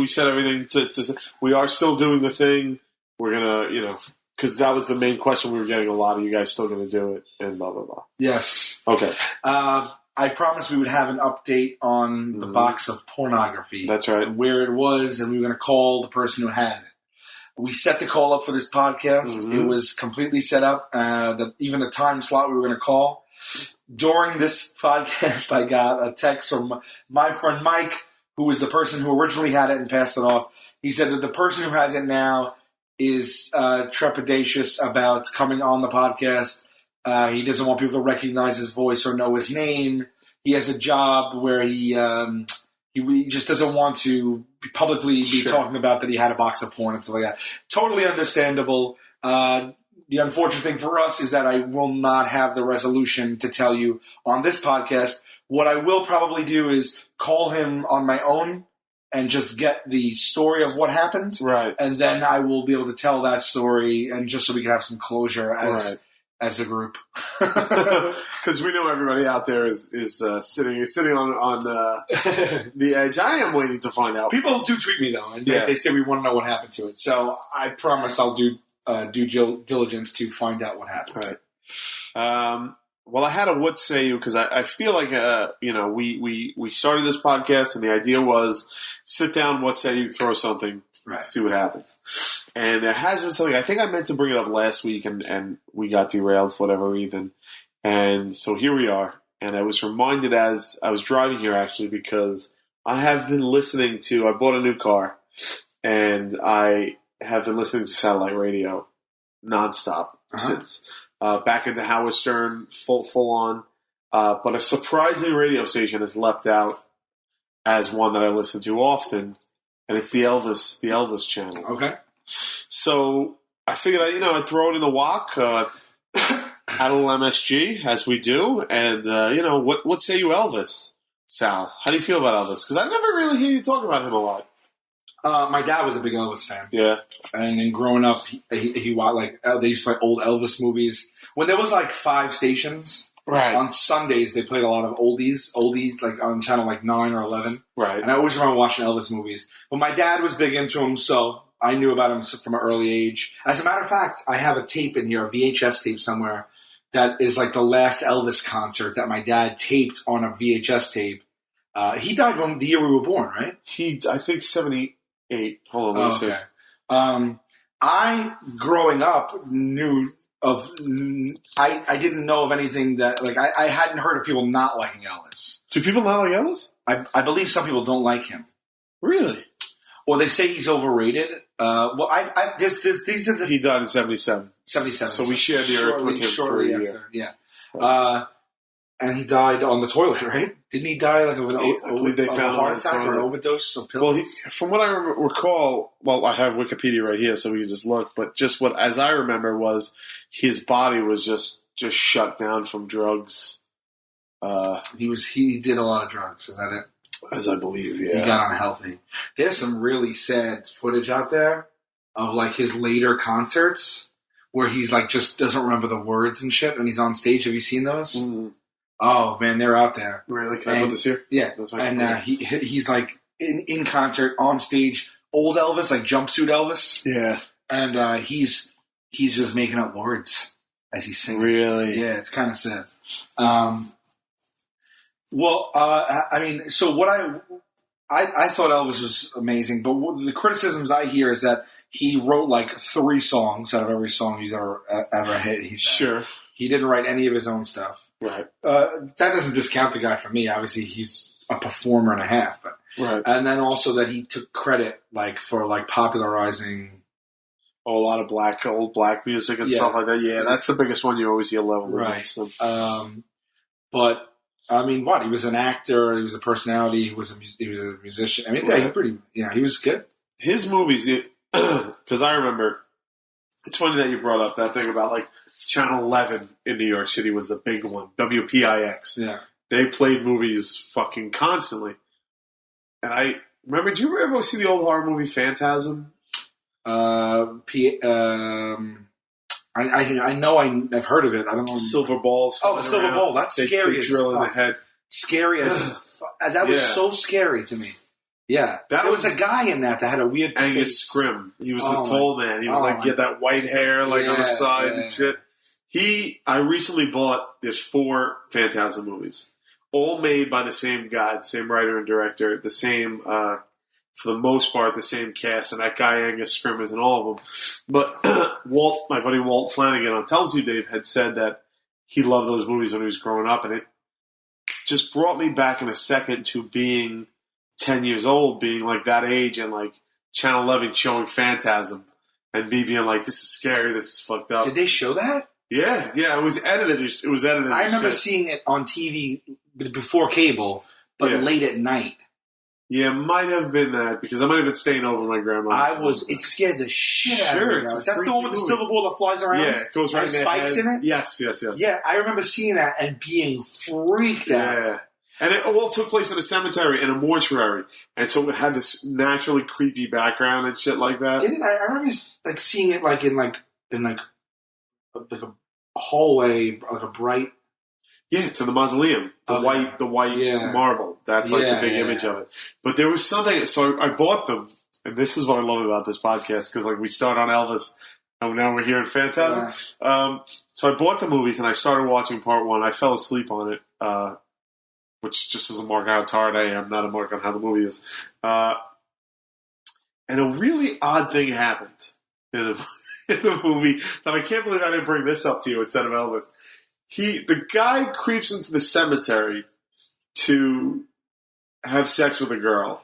said everything to we are still doing the thing. We're gonna, because that was the main question we were getting. A lot of you guys still gonna do it, and blah blah blah. Yes. Okay. I promised we would have an update on the box of pornography. That's right. And where it was, and we were going to call the person who had it. We set the call up for this podcast. Mm-hmm. It was completely set up. Even the time slot we were going to call. During this podcast, I got a text from my friend Mike, who was the person who originally had it and passed it off. He said that the person who has it now is trepidatious about coming on the podcast. He doesn't want people to recognize his voice or know his name. He has a job where he just doesn't want to publicly be talking about that he had a box of porn and stuff like that. Totally understandable. The unfortunate thing for us is that I will not have the resolution to tell you on this podcast. What I will probably do is call him on my own and just get the story of what happened. Right. And then I will be able to tell that story, and just so we can have some closure as a group, because we know everybody out there is sitting on the edge. I am waiting to find out. People do tweet me though, and they say we want to know what happened to it. So I promise I'll do due diligence to find out what happened. Right. Well, I had a what say you because I feel like we started this podcast and the idea was sit down, what say you, throw something, see what happens. And there has been something, I think I meant to bring it up last week, and we got derailed for whatever reason. And so here we are. And I was reminded as I was driving here, actually, because I have been listening to, I bought a new car, and I have been listening to satellite radio nonstop since. Back into Howard Stern, full on. But a surprising radio station has leapt out as one that I listen to often, and it's the Elvis channel. Okay. So I figured I'd throw it in the wok, add a little MSG, as we do, and, what say you Elvis, Sal? How do you feel about Elvis? Because I never really hear you talk about him a lot. My dad was a big Elvis fan. Yeah. And then growing up, he watched, they used to play old Elvis movies. When there was 5 stations, on Sundays they played a lot of oldies, like on channel 9 or 11. Right. And I always remember watching Elvis movies. But my dad was big into him, so I knew about him from an early age. As a matter of fact, I have a tape in here, a VHS tape somewhere, that is the last Elvis concert that my dad taped on a VHS tape. He died when the year we were born, right? I think 78. Hold on, let me see. I, growing up, I didn't know of anything that, I hadn't heard of people not liking Elvis. Do people not like Elvis? I believe some people don't like him. Really? Or they say he's overrated. These are the... He died in 77. 77. So we shared the earth with him for a year. Yeah. And he died on the toilet, right? Didn't he die like of I believe they found a heart attack or an overdose of pills? Well, from what I recall, well, I have Wikipedia right here, so we can just look. But just what, as I remember, was his body was just shut down from drugs. He did a lot of drugs. Is that it? As I believe, yeah. He got unhealthy. There's some really sad footage out there of like his later concerts where he's like just doesn't remember the words and shit, and he's on stage. Have you seen those? Mm-hmm. Oh man, they're out there. Really? Can I put this here? Yeah, and he's like in concert on stage, old Elvis, like jumpsuit Elvis. Yeah, and he's just making up words as he's singing. Really? Yeah, it's kind of sad. Well, I mean, so what I thought Elvis was amazing, but the criticisms I hear is that he wrote like 3 songs out of every song he's ever hit. Sure. He didn't write any of his own stuff. Right. That doesn't discount the guy for me. Obviously, he's a performer and a half. But right. And then also that he took credit like for like popularizing a lot of old black music and stuff like that. Yeah, that's the biggest one you always hear leveled against him. But I mean, he was an actor. He was a personality. He was a musician. I mean, he was good. His movies, because I remember. It's funny that you brought up that thing about like Channel 11 in New York City was the big one. WPIX. Yeah. They played movies fucking constantly. And I remember, do you ever see the old horror movie Phantasm? I know I've heard of it. I don't know. Silver balls. Oh, the silver ball. That's scary. They drill in the head. Scary as that was so scary to me. Yeah, there was a guy in that had a weird Angus Scrimm. He was a tall man. He was he had that white hair on the side and shit. I recently bought, there's 4 Phantasm movies, all made by the same guy, the same writer and director, the same, for the most part, the same cast, and that guy Angus Scrimm is in all of them. But my buddy Walt Flanagan on Tells You Dave had said that he loved those movies when he was growing up, and it just brought me back in a second to being 10 years old, being like that age, and like Channel 11 showing Phantasm, and me being like, this is scary, this is fucked up. Did they show that? Yeah, it was edited. It was edited. I remember seeing it on TV before cable, but late at night. Yeah, it might have been that, because I might have been staying over my grandma's. It scared the shit out of me. That's the one with the silver ball that flies around? Yeah, it goes right in spikes in it? Yes. Yeah, I remember seeing that and being freaked out. Yeah. And it all took place in a cemetery, in a mortuary. And so it had this naturally creepy background and shit like that. Did it? I remember like seeing it like in a hallway, like a bright. Yeah, it's in the mausoleum. The white marble. That's like the big image of it. But there was something, so I bought them, and this is what I love about this podcast, because like we start on Elvis, and now we're here in Phantasm. So I bought the movies, and I started watching part 1. I fell asleep on it, which just is a mark on how tired I am, not a mark on how the movie is. And a really odd thing happened in the movie that I can't believe I didn't bring this up to you instead of Elvis. The guy creeps into the cemetery to have sex with a girl,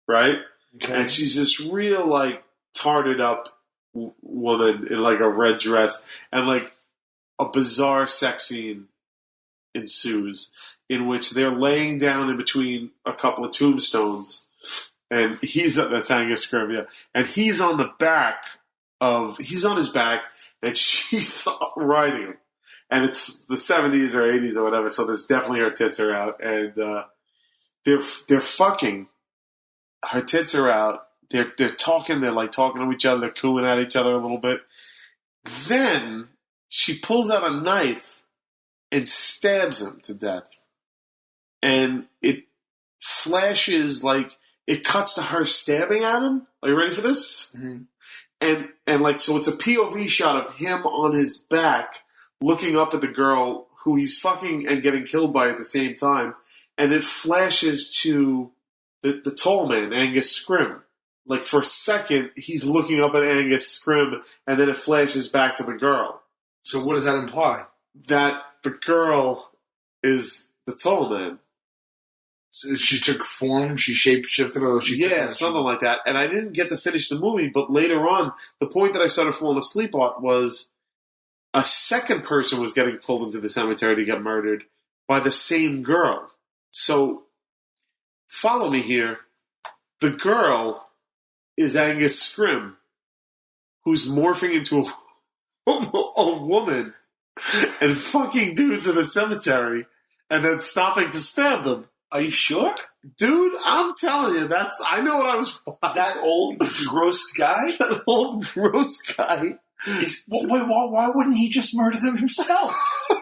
right? Okay. And she's this real, like, tarted up woman in, like, a red dress. And, like, a bizarre sex scene ensues in which they're laying down in between a couple of tombstones. And that's Angus Scrimm, yeah. And he's on his back, and she's riding him. And it's the 70s or 80s or whatever, so there's definitely her tits are out. And they're fucking. Her tits are out. They're talking. They're like talking to each other. They're cooing at each other a little bit. Then she pulls out a knife and stabs him to death. And it flashes like it cuts to her stabbing at him. Are you ready for this? Mm-hmm. And like so, it's a POV shot of him on his back, looking up at the girl who he's fucking and getting killed by at the same time. And it flashes to the tall man, Angus Scrimm. Like, for a second, he's looking up at Angus Scrimm, and then it flashes back to the girl. So what does that imply? That the girl is the tall man. So she took form? She shape-shifted? Or something like that. And I didn't get to finish the movie, but later on, the point that I started falling asleep on was a second person was getting pulled into the cemetery to get murdered, by the same girl. So, follow me here. The girl is Angus Scrimm, who's morphing into a woman and fucking dudes in a cemetery and then stopping to stab them. Are you sure? Dude, I'm telling you, I know what I was... That old, gross guy? That old, gross guy. Why wouldn't he just murder them himself? I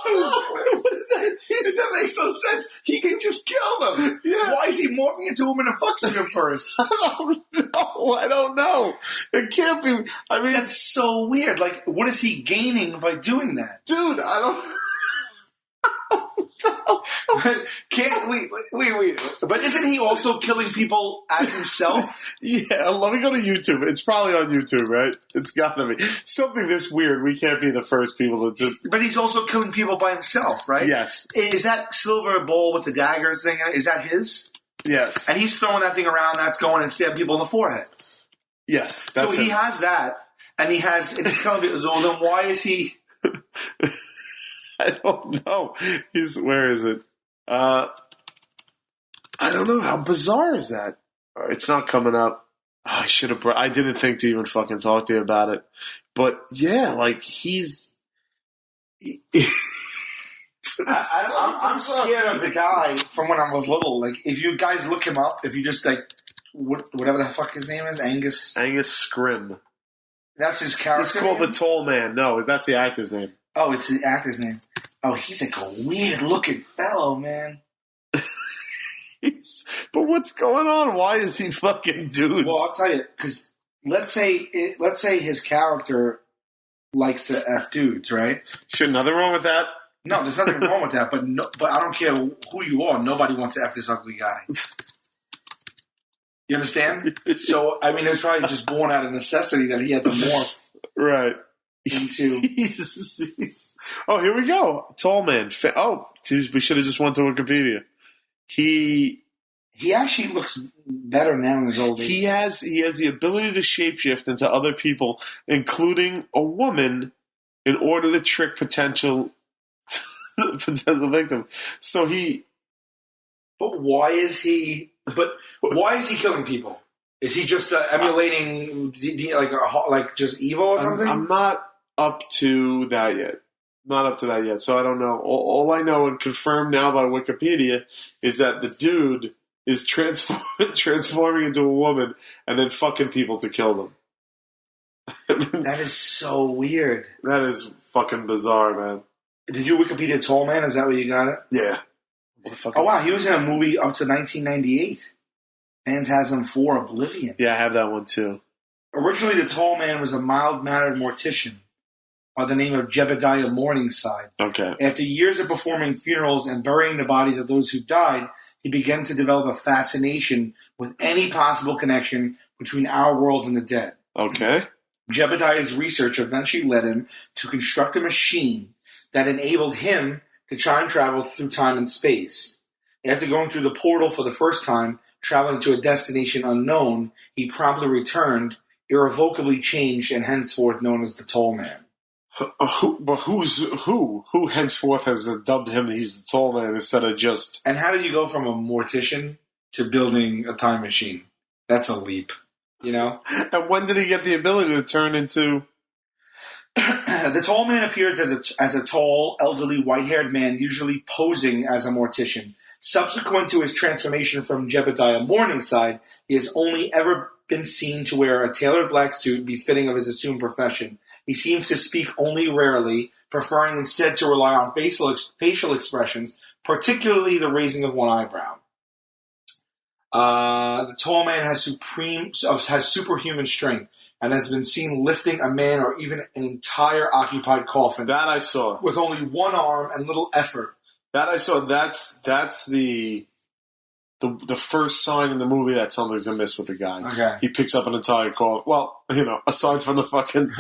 don't know. What is that? That makes no sense. He can just kill them. Yeah. Why is he morphing into a woman and fucking them first? I don't know. It can't be... I mean... That's so weird. Like, what is he gaining by doing that? Dude, I don't... Can't wait. But isn't he also killing people as himself? Yeah, let me go to YouTube. It's probably on YouTube, right? It's gotta be. Something this weird, we can't be the first people to do. But he's also killing people by himself, right? Yes. Is that silver bowl with the daggers thing, is that his? Yes. And he's throwing that thing around that's going and stab people in the forehead. Yes. So he has that, and he has, it's kind of, well, then why is he... I don't know. Where is it? I don't know. How bizarre is that? It's not coming up. Oh, I should have. I didn't think to even fucking talk to you about it. But yeah, like he's. I'm scared of the guy from when I was little. Like, if you guys look him up, if you just like whatever the fuck his name is, Angus Scrimm. That's his character. He's called name? the Tall Man. No, that's the actor's name. Oh, it's the actor's name. Oh, he's like a weird-looking fellow, man. But what's going on? Why is he fucking dudes? Well, I'll tell you, because let's say his character likes to F dudes, right? Sure, nothing wrong with that. No, there's nothing wrong with that, but I don't care who you are. Nobody wants to F this ugly guy. You understand? So, I mean, it was probably just born out of necessity that he had to morph. Right. Into oh, here we go. Tall Man. We should have just went to Wikipedia. He actually looks better now in his old age. He has the ability to shapeshift into other people, including a woman, in order to trick potential victim. So he. But why is he killing people? Is he just emulating like just evil or something? I'm not up to that yet. So I don't know. All I know and confirmed now by Wikipedia is that the dude is transforming into a woman and then fucking people to kill them. That is so weird. That is fucking bizarre, man. Did you Wikipedia Tall Man? Is that where you got it? Yeah. Oh, wow. He was in a movie up to 1998. Phantasm 4 Oblivion. Yeah, I have that one too. Originally, the Tall Man was a mild-mannered mortician by the name of Jebediah Morningside. Okay. After years of performing funerals and burying the bodies of those who died, he began to develop a fascination with any possible connection between our world and the dead. Okay. Jebediah's research eventually led him to construct a machine that enabled him to time travel through time and space. After going through the portal for the first time, traveling to a destination unknown, he promptly returned, irrevocably changed, and henceforth known as the Tall Man. Who henceforth has dubbed him he's the Tall Man instead of just... And how do you go from a mortician to building a time machine? That's a leap, you know? And when did he get the ability to turn into... The Tall Man appears as a tall, elderly, white-haired man, usually posing as a mortician. Subsequent to his transformation from Jebediah Morningside, he has only ever been seen to wear a tailored black suit befitting of his assumed profession. He seems to speak only rarely, preferring instead to rely on facial expressions, particularly the raising of one eyebrow. The Tall Man has superhuman strength and has been seen lifting a man or even an entire occupied coffin. That I saw. With only one arm and little effort. That I saw. That's the first sign in the movie that something's amiss with the guy. Okay. He picks up an entire call. Well, aside from the fucking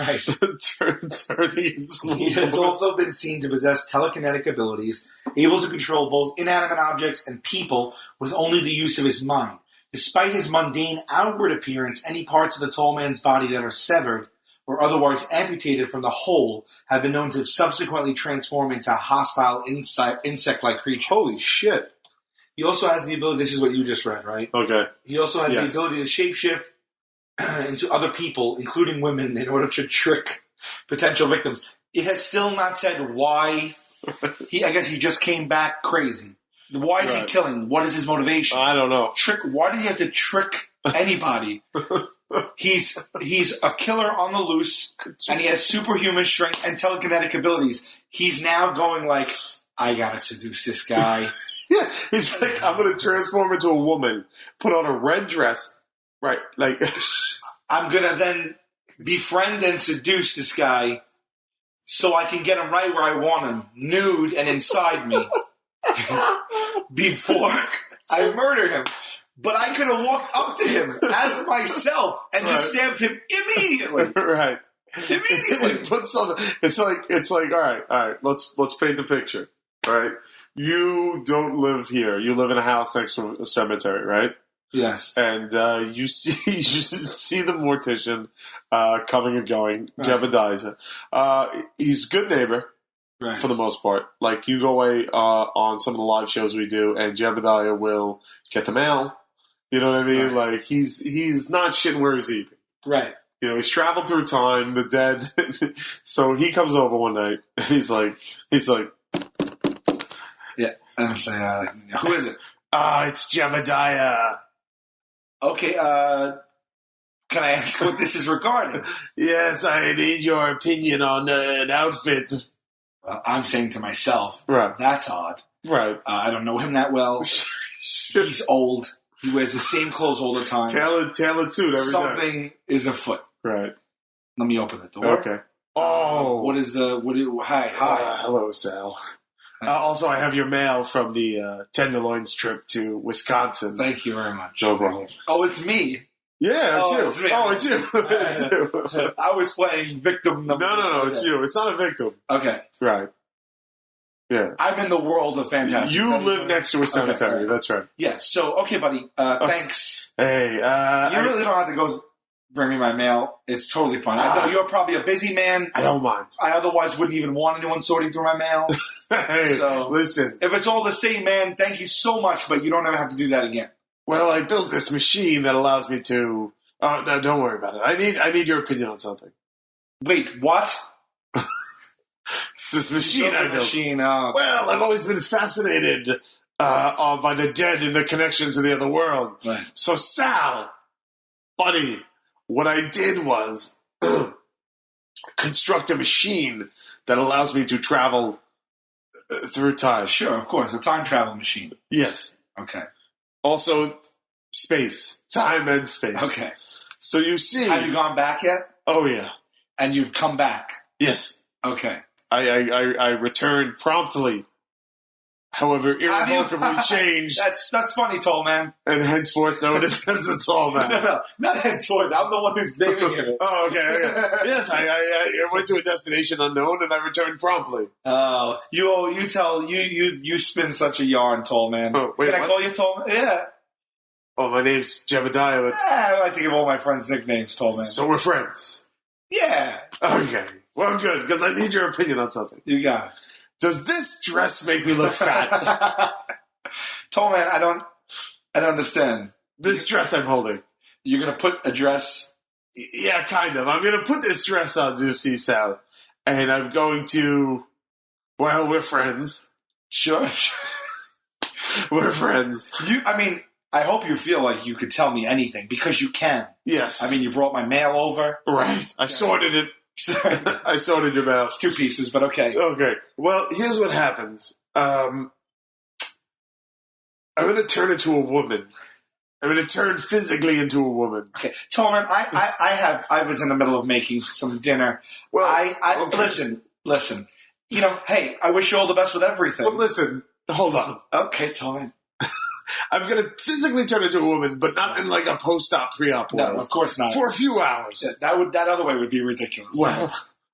turning. He has also been seen to possess telekinetic abilities, able to control both inanimate objects and people with only the use of his mind. Despite his mundane outward appearance, any parts of the Tall Man's body that are severed or otherwise amputated from the whole have been known to subsequently transform into hostile insect-like creatures. Holy shit. He also has the ability, this is what you just read, right? Okay. He also has the ability to shapeshift into other people, including women, in order to trick potential victims. It has still not said why. I guess he just came back crazy. Why is he killing? What is his motivation? I don't know. Why did he have to trick anybody? He's a killer on the loose, and he has superhuman strength and telekinetic abilities. He's now going like, I gotta seduce this guy. Yeah, he's like, I'm going to transform into a woman, put on a red dress, right? Like, I'm going to then befriend and seduce this guy so I can get him right where I want him, nude and inside me, before I murder him. But I could have walked up to him as myself and just stabbed him immediately. Right. Immediately. Put something. It's like, all right. Let's paint the picture. All right. You don't live here. You live in a house next to a cemetery, right? Yes. And you see the mortician coming and going, Jebediah. He's a good neighbor for the most part. Like, you go away on some of the live shows we do, and Jebediah will get the mail. You know what I mean? Right. Like, he's not shitting where he's eating. Right. You know, he's traveled through time, the dead. So he comes over one night, and he's like. Yeah, and I say, who is it? It's Jebediah. Okay, can I ask what this is regarding? Yes, I need your opinion on an outfit. Well, I'm saying to myself, right. That's odd. Right. I don't know him that well. He's old. He wears the same clothes all the time. Tailored suit every Something is afoot. Right. Let me open the door. Okay. Oh. Hi. Hello, Sal. Also, I have your mail from the Tenderloins trip to Wisconsin. Thank you very much. No problem. Oh, it's me. Yeah, it's you. It's me. Oh, it's you. It's you. I was playing victim number No, it's you. It's not a victim. Okay. Right. Yeah. I'm in the world of Phantasm. You live next to a cemetery. Okay. That's right. Yeah. So, okay, buddy. Thanks. Hey. You really don't have to go bring me my mail. It's totally fine. I know you're probably a busy man. I don't mind. I otherwise wouldn't even want anyone sorting through my mail. Hey, so, listen. If it's all the same, man, thank you so much, but you don't ever have to do that again. Well, I built this machine that allows me to... Oh, no, don't worry about it. I need your opinion on something. Wait, what? It's this machine I built. Well, I've always been fascinated by the dead and the connection to the other world. Right. So, Sal, buddy, what I did was construct a machine that allows me to travel through time. Sure, of course, a time travel machine. Yes. Okay. Also, space. Time and space. Okay. So you see... Have you gone back yet? Oh, yeah. And you've come back? Yes. Okay. I returned promptly. However, irrevocably changed. That's funny, tall man. And henceforth known as the tall man. No, not henceforth. I'm the one who's naming it. Oh, okay. Yes, I went to a destination unknown and I returned promptly. Oh, you spin such a yarn, tall man. Oh, wait, Can I call you tall man? Yeah. Oh, my name's Jebediah. But... I like to give all my friends nicknames, tall man. So we're friends. Yeah. Okay. Well, good, because I need your opinion on something. You got it. Does this dress make me look fat? Tall man, I don't understand. This dress I'm holding. You're going to put a dress? Yeah, kind of. I'm going to put this dress on to see Sal. And I'm going to... Well, we're friends. Sure. We're friends. I hope you feel like you could tell me anything, because you can. Yes. I mean, you brought my mail over. Right. I sorted it. I sorted your mail. It's 2 pieces, but okay. Okay. Well, here's what happens. I'm going to turn into a woman. I'm going to turn physically into a woman. Okay. Tolman, I was in the middle of making some dinner. Well, okay. Listen. You know, hey, I wish you all the best with everything. But listen, hold on. Okay, Tolman. I'm going to physically turn into a woman, but not in like a post-op, pre-op way. No, of course not. For a few hours. That other way would be ridiculous. Well,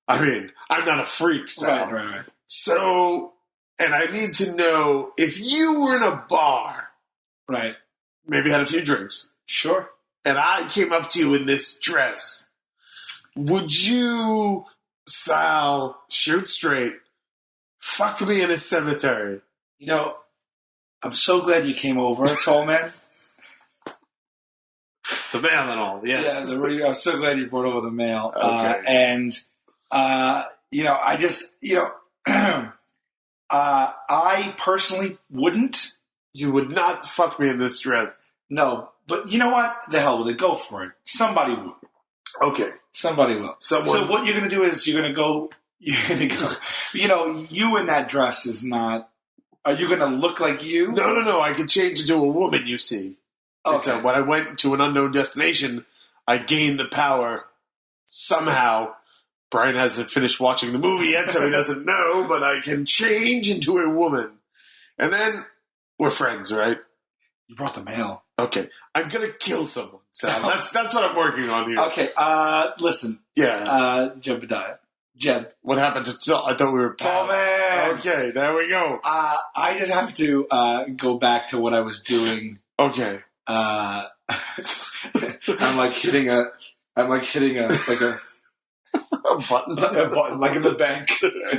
I mean, I'm not a freak, so. Right. So, and I need to know, if you were in a bar. Right. Maybe had a few drinks. Sure. And I came up to you in this dress. Would you, Sal, shoot straight, fuck me in a cemetery? You know, I'm so glad you came over, Tall Man. The mail and all, yes. Yeah, I'm so glad you brought over the mail. Okay. I just, I personally wouldn't. You would not fuck me in this dress. No, but you know what? The hell with it. Go for it. Somebody will. Okay. Somebody will. So what you're going to do is you're going to go, you in that dress is not, are you going to look like you? No. I could change into a woman, you see. Okay. When I went to an unknown destination, I gained the power somehow. Brian hasn't finished watching the movie yet, so he doesn't know, but I can change into a woman. And then we're friends, right? You brought the mail. Okay. I'm going to kill someone, Sal. That's what I'm working on here. Okay. Listen. Yeah. Jebediah. Jeb. What happened to I thought we were Tall Man. Okay, there we go. I just have to go back to what I was doing. Okay. I'm like hitting a button. A button, like in the bank,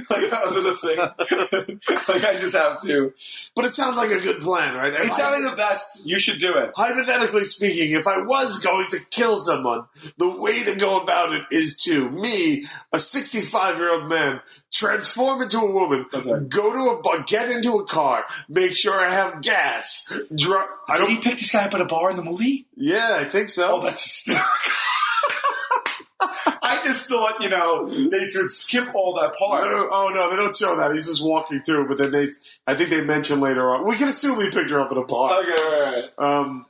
like under the thing. Like I just have to. But it sounds like a good plan, right? It's sounding the best. You should do it. Hypothetically speaking, if I was going to kill someone, the way to go about it is to, me, a 65-year-old man, transform into a woman, go to get into a car, make sure I have gas. Did he pick this guy up at a bar in the movie? Yeah, I think so. Oh, that's hysterical. I just thought, they should skip all that part. No, they don't show that. He's just walking through, but then I think they mention later on. We can assume he picked her up at a bar. Okay, right.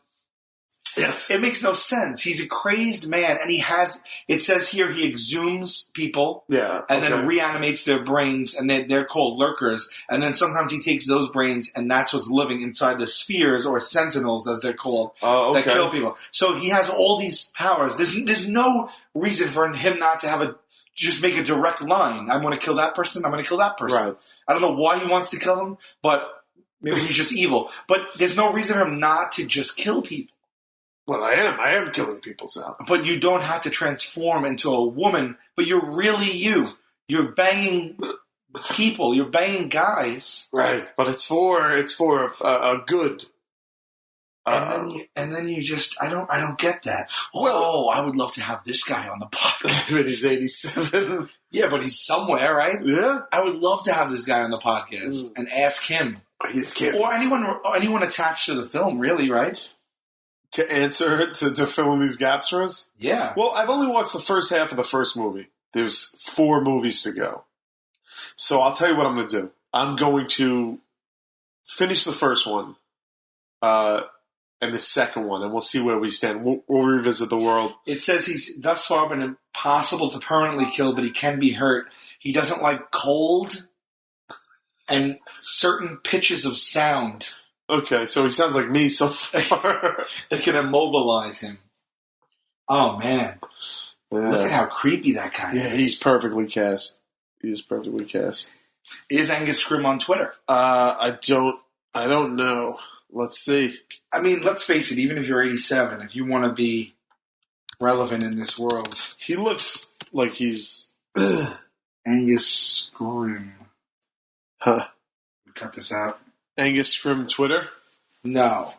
Yes. It makes no sense. He's a crazed man, and it says here he exhumes people and then reanimates their brains, and they're called lurkers, and then sometimes he takes those brains, and that's what's living inside the spheres, or sentinels, as they're called, that kill people. So he has all these powers. There's no reason for him not to just make a direct line. I'm going to kill that person, I'm going to kill that person. Right. I don't know why he wants to kill them, but maybe he's just evil. But there's no reason for him not to just kill people. Well, I am killing people, Sal. But you don't have to transform into a woman, but you're really you. You're banging people. You're banging guys. Right. But it's for a good. And then you just, I don't get that. I would love to have this guy on the podcast. But he's 87. Yeah, but he's somewhere, right? Yeah. I would love to have this guy on the podcast and ask him. Or anyone attached to the film, really, right? To answer, to fill in these gaps for us? Yeah. Well, I've only watched the first half of the first movie. There's 4 movies to go. So I'll tell you what I'm going to do. I'm going to finish the first one and the second one, and we'll see where we stand. We'll revisit the world. It says he's thus far been impossible to permanently kill, but he can be hurt. He doesn't like cold and certain pitches of sound. Okay, so he sounds like me so far. It can immobilize him. Oh, man. Yeah. Look at how creepy that guy is. Yeah, he's perfectly cast. Is Angus Scrimm on Twitter? I don't know. Let's see. I mean, let's face it, even if you're 87, if you want to be relevant in this world. He looks like he's... Angus Scrimm. Huh. Cut this out. Angus Scrimm Twitter? No.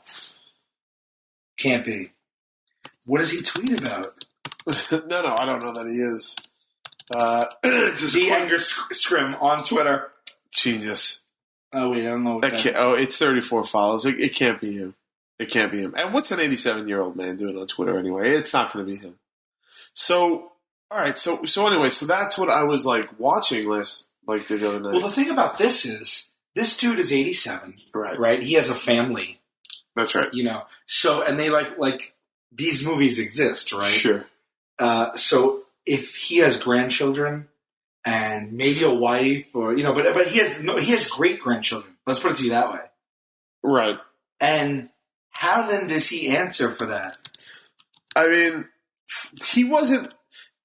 Can't be. What does he tweet about? No, I don't know that he is. Angus Scrimm on Twitter. Genius. Oh, wait, I don't know what it's 34 follows. It can't be him. It can't be him. And what's an 87-year-old man doing on Twitter anyway? It's not going to be him. So, all right. So anyway, so that's what I was watching the other night. Well, the thing about this is, this dude is 87. Right? He has a family. That's right. So, and they like these movies exist, right? Sure. So if he has grandchildren and maybe a wife or, but he has great grandchildren. Let's put it to you that way. Right. And how then does he answer for that? I mean,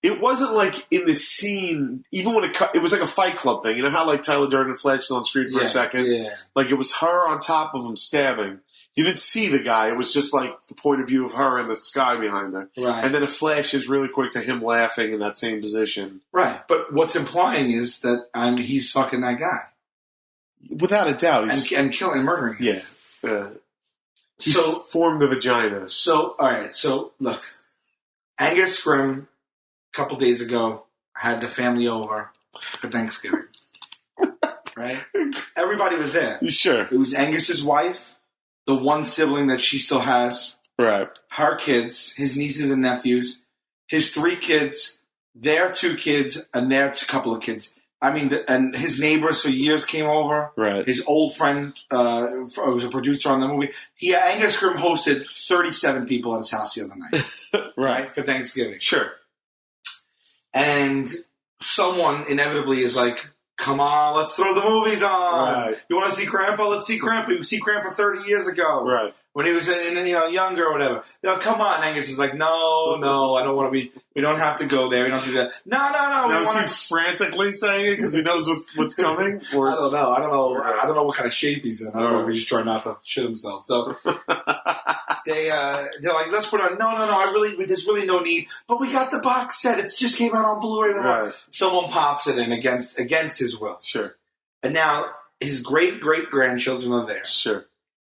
it wasn't like in the scene, even when it was like a Fight Club thing. You know how Tyler Durden flashed on screen for a second? Yeah. Like it was her on top of him stabbing. You didn't see the guy. It was just like the point of view of her and the sky behind her. Right. And then it flashes really quick to him laughing in that same position. Right. But what's implying is that he's fucking that guy. Without a doubt. And killing and murdering him. Yeah. He formed the vagina. So, all right. So, look. Angus Scrimm, a couple days ago, had the family over for Thanksgiving. Right? Everybody was there. Sure. It was Angus's wife, the one sibling that she still has. Right. Her kids, his nieces and nephews, his 3 kids, their 2 kids, and their couple of kids. I mean, and his neighbors for years came over. Right. His old friend was a producer on the movie. Angus Scrimm hosted 37 people at his house the other night. Right. For Thanksgiving. Sure. And someone inevitably is like, come on, let's throw the movies on. Right. You want to see Grandpa? Let's see Grandpa. You see Grandpa 30 years ago. Right. When he was younger or whatever. Come on, Angus is like, no, I don't want to be, we don't have to go there. We don't have to do that. No. Now, is he frantically saying it because he knows what's coming? Or I don't know. I don't know what kind of shape he's in. I don't know if he's trying not to shit himself. So they're like, let's put on. No. There's really no need. But we got the box set. It just came out on Blu-ray. Right. Someone pops it in against his will. Sure. And now his great-great-grandchildren are there. Sure.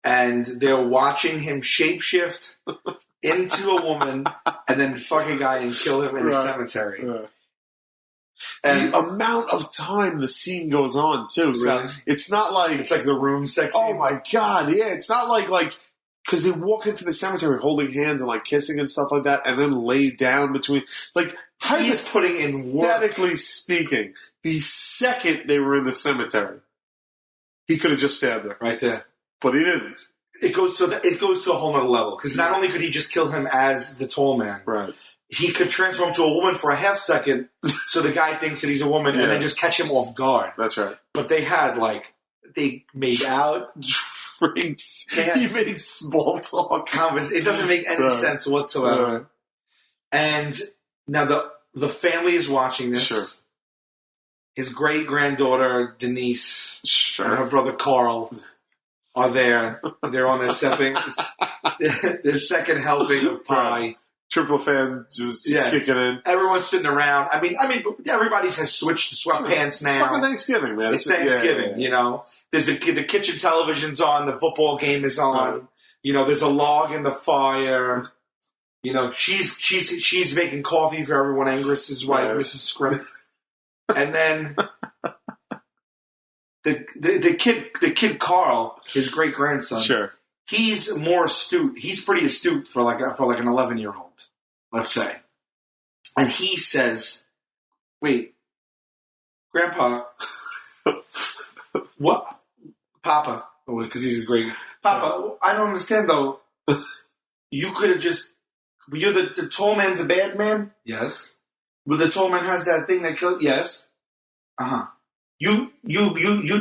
And they're watching him shapeshift into a woman and then fuck a guy and kill him in a cemetery. Right. And the amount of time the scene goes on, too. So really? It's not like... It's like the room sex scene. Oh, my God. Yeah, it's not like... Because they walk into the cemetery holding hands and, like, kissing and stuff like that, and then lay down between... Like, he's putting in work. Hypothetically speaking, the second they were in the cemetery, he could have just stabbed her. Right there. But he didn't. It goes to a whole other level. Because not only could he just kill him as the tall man... Right. He could transform to a woman for a half second, so the guy thinks that he's a woman, and then just catch him off guard. That's right. But they made out... Drinks. He made small talk. It doesn't make any sense whatsoever. Right. And now the family is watching this. Sure. His great-granddaughter, Denise, and her brother, Carl, are there. They're on their second helping of pie. Right. Triple fan just kicking in. Everyone's sitting around. I mean, everybody has switched to sweatpants now. It's fucking Thanksgiving, man. It's Thanksgiving, you know. There's the kitchen television's on. The football game is on. Right. You know, there's a log in the fire. You know, she's making coffee for everyone. Angus's wife, Mrs. Scrimm, and then the kid Carl, his great grandson. Sure. He's more astute. He's pretty astute for like an 11-year-old, let's say. And he says, "Wait, Grandpa, what, Papa? Because he's a great Papa. I don't understand though. You could have just. You're the tall man's a bad man. Yes. But the tall man has that thing that killed. Yes. You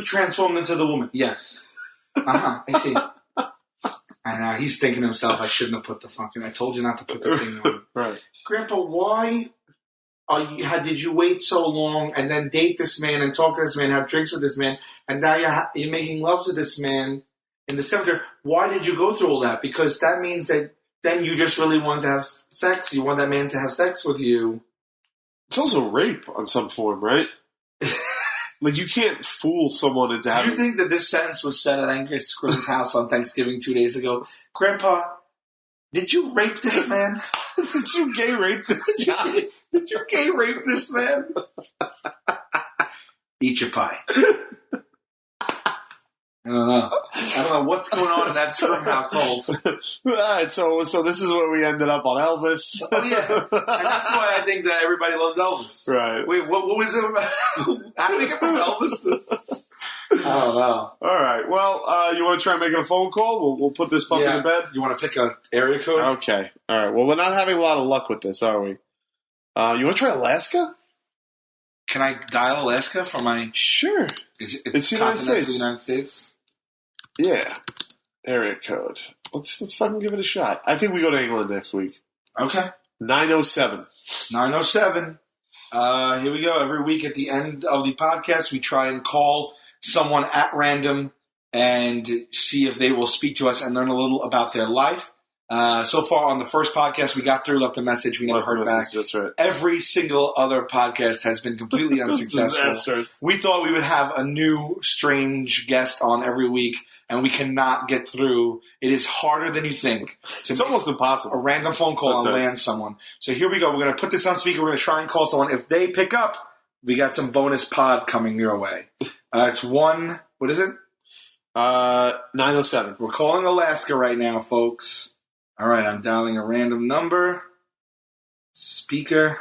transformed into the woman. Yes. I see." And he's thinking to himself, I shouldn't have put the fucking... I told you not to put the thing on. Right. Grandpa, why did you wait so long and then date this man and talk to this man, have drinks with this man, and now you're making love to this man in the cemetery? Why did you go through all that? Because that means that then you just really wanted to have sex. You want that man to have sex with you. It's also rape on some form, right? Like, you can't fool someone into having... Do you think that this sentence was said at Angus Scrimm's house on Thanksgiving 2 days ago? Grandpa, did you rape this man? Did you gay rape this guy? Did you gay rape this man? Eat your pie. I don't know what's going on in that Scrimm household. All right, so this is where we ended up on Elvis. Oh, yeah. And that's why I think that everybody loves Elvis. Right. Wait, what was it about? How did we get from Elvis to... I don't know. All right. Well, you want to try making a phone call? We'll put this puppy to bed. You want to pick an area code? Okay. All right. Well, we're not having a lot of luck with this, are we? You want to try Alaska? Can I dial Alaska for my... Sure. It's United States. The United States? Yeah. Area code. Let's fucking give it a shot. I think we go to England next week. Okay. 907. 907. Here we go. Every week at the end of the podcast, we try and call someone at random and see if they will speak to us and learn a little about their life. So far on the first podcast we got through, left a message, we never heard back. That's right. Every single other podcast has been completely unsuccessful. We thought we would have a new strange guest on every week, and we cannot get through. It is harder than you think. It's almost impossible. A random phone call and land someone. So here we go. We're going to put this on speaker. We're going to try and call someone. If they pick up, we got some bonus pod coming your way. It's what is it? 907. We're calling Alaska right now, folks. All right, I'm dialing a random number. Speaker.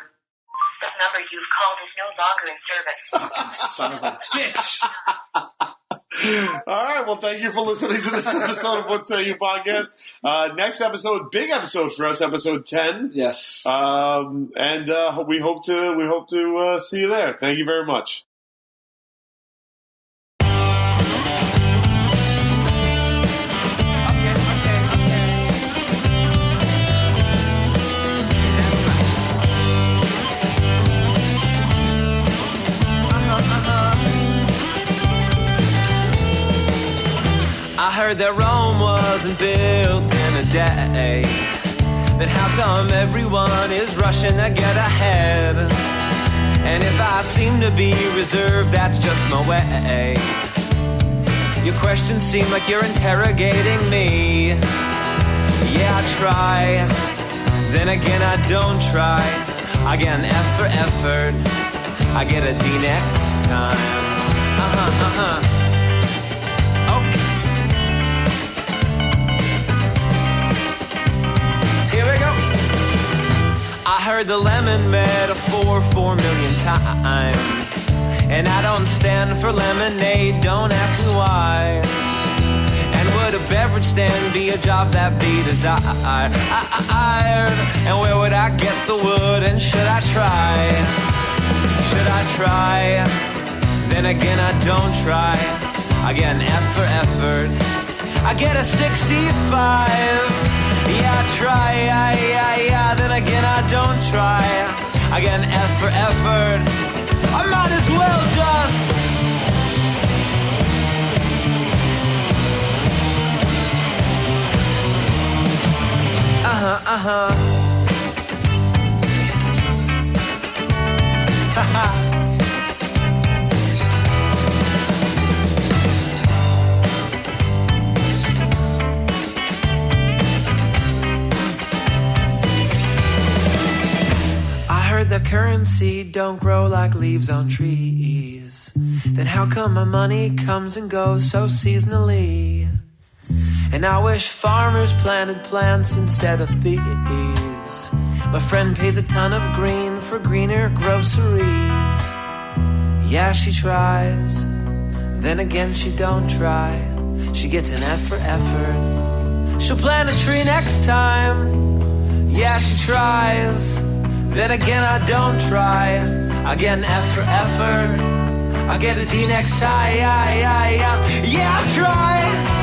The number you've called is no longer in service. Son of a bitch. All right, well, thank you for listening to this episode of What Say You Podcast. Next episode, big episode for us, episode 10. Yes. And we hope to see you there. Thank you very much. I heard that Rome wasn't built in a day. Then how come everyone is rushing to get ahead? And if I seem to be reserved, that's just my way. Your questions seem like you're interrogating me. Yeah, I try. Then again, I don't try. I get an F for effort. I get a D next time. Okay. I heard the lemon metaphor 4 million times, and I don't stand for lemonade, don't ask me why. And would a beverage stand be a job that be desired? And where would I get the wood, and should I try? Should I try? Then again, I don't try. I get an F for effort. I get a 65. Yeah, I try, yeah, then again I don't try. I get an F for effort. I might as well just haha. The currency don't grow like leaves on trees. Then how come my money comes and goes so seasonally? And I wish farmers planted plants instead of thieves. My friend pays a ton of green for greener groceries. Yeah, she tries. Then again, she don't try. She gets an F for effort. She'll plant a tree next time. Yeah, she tries. Then again, I don't try. I get an F for effort. I get a D next time. Yeah, I try.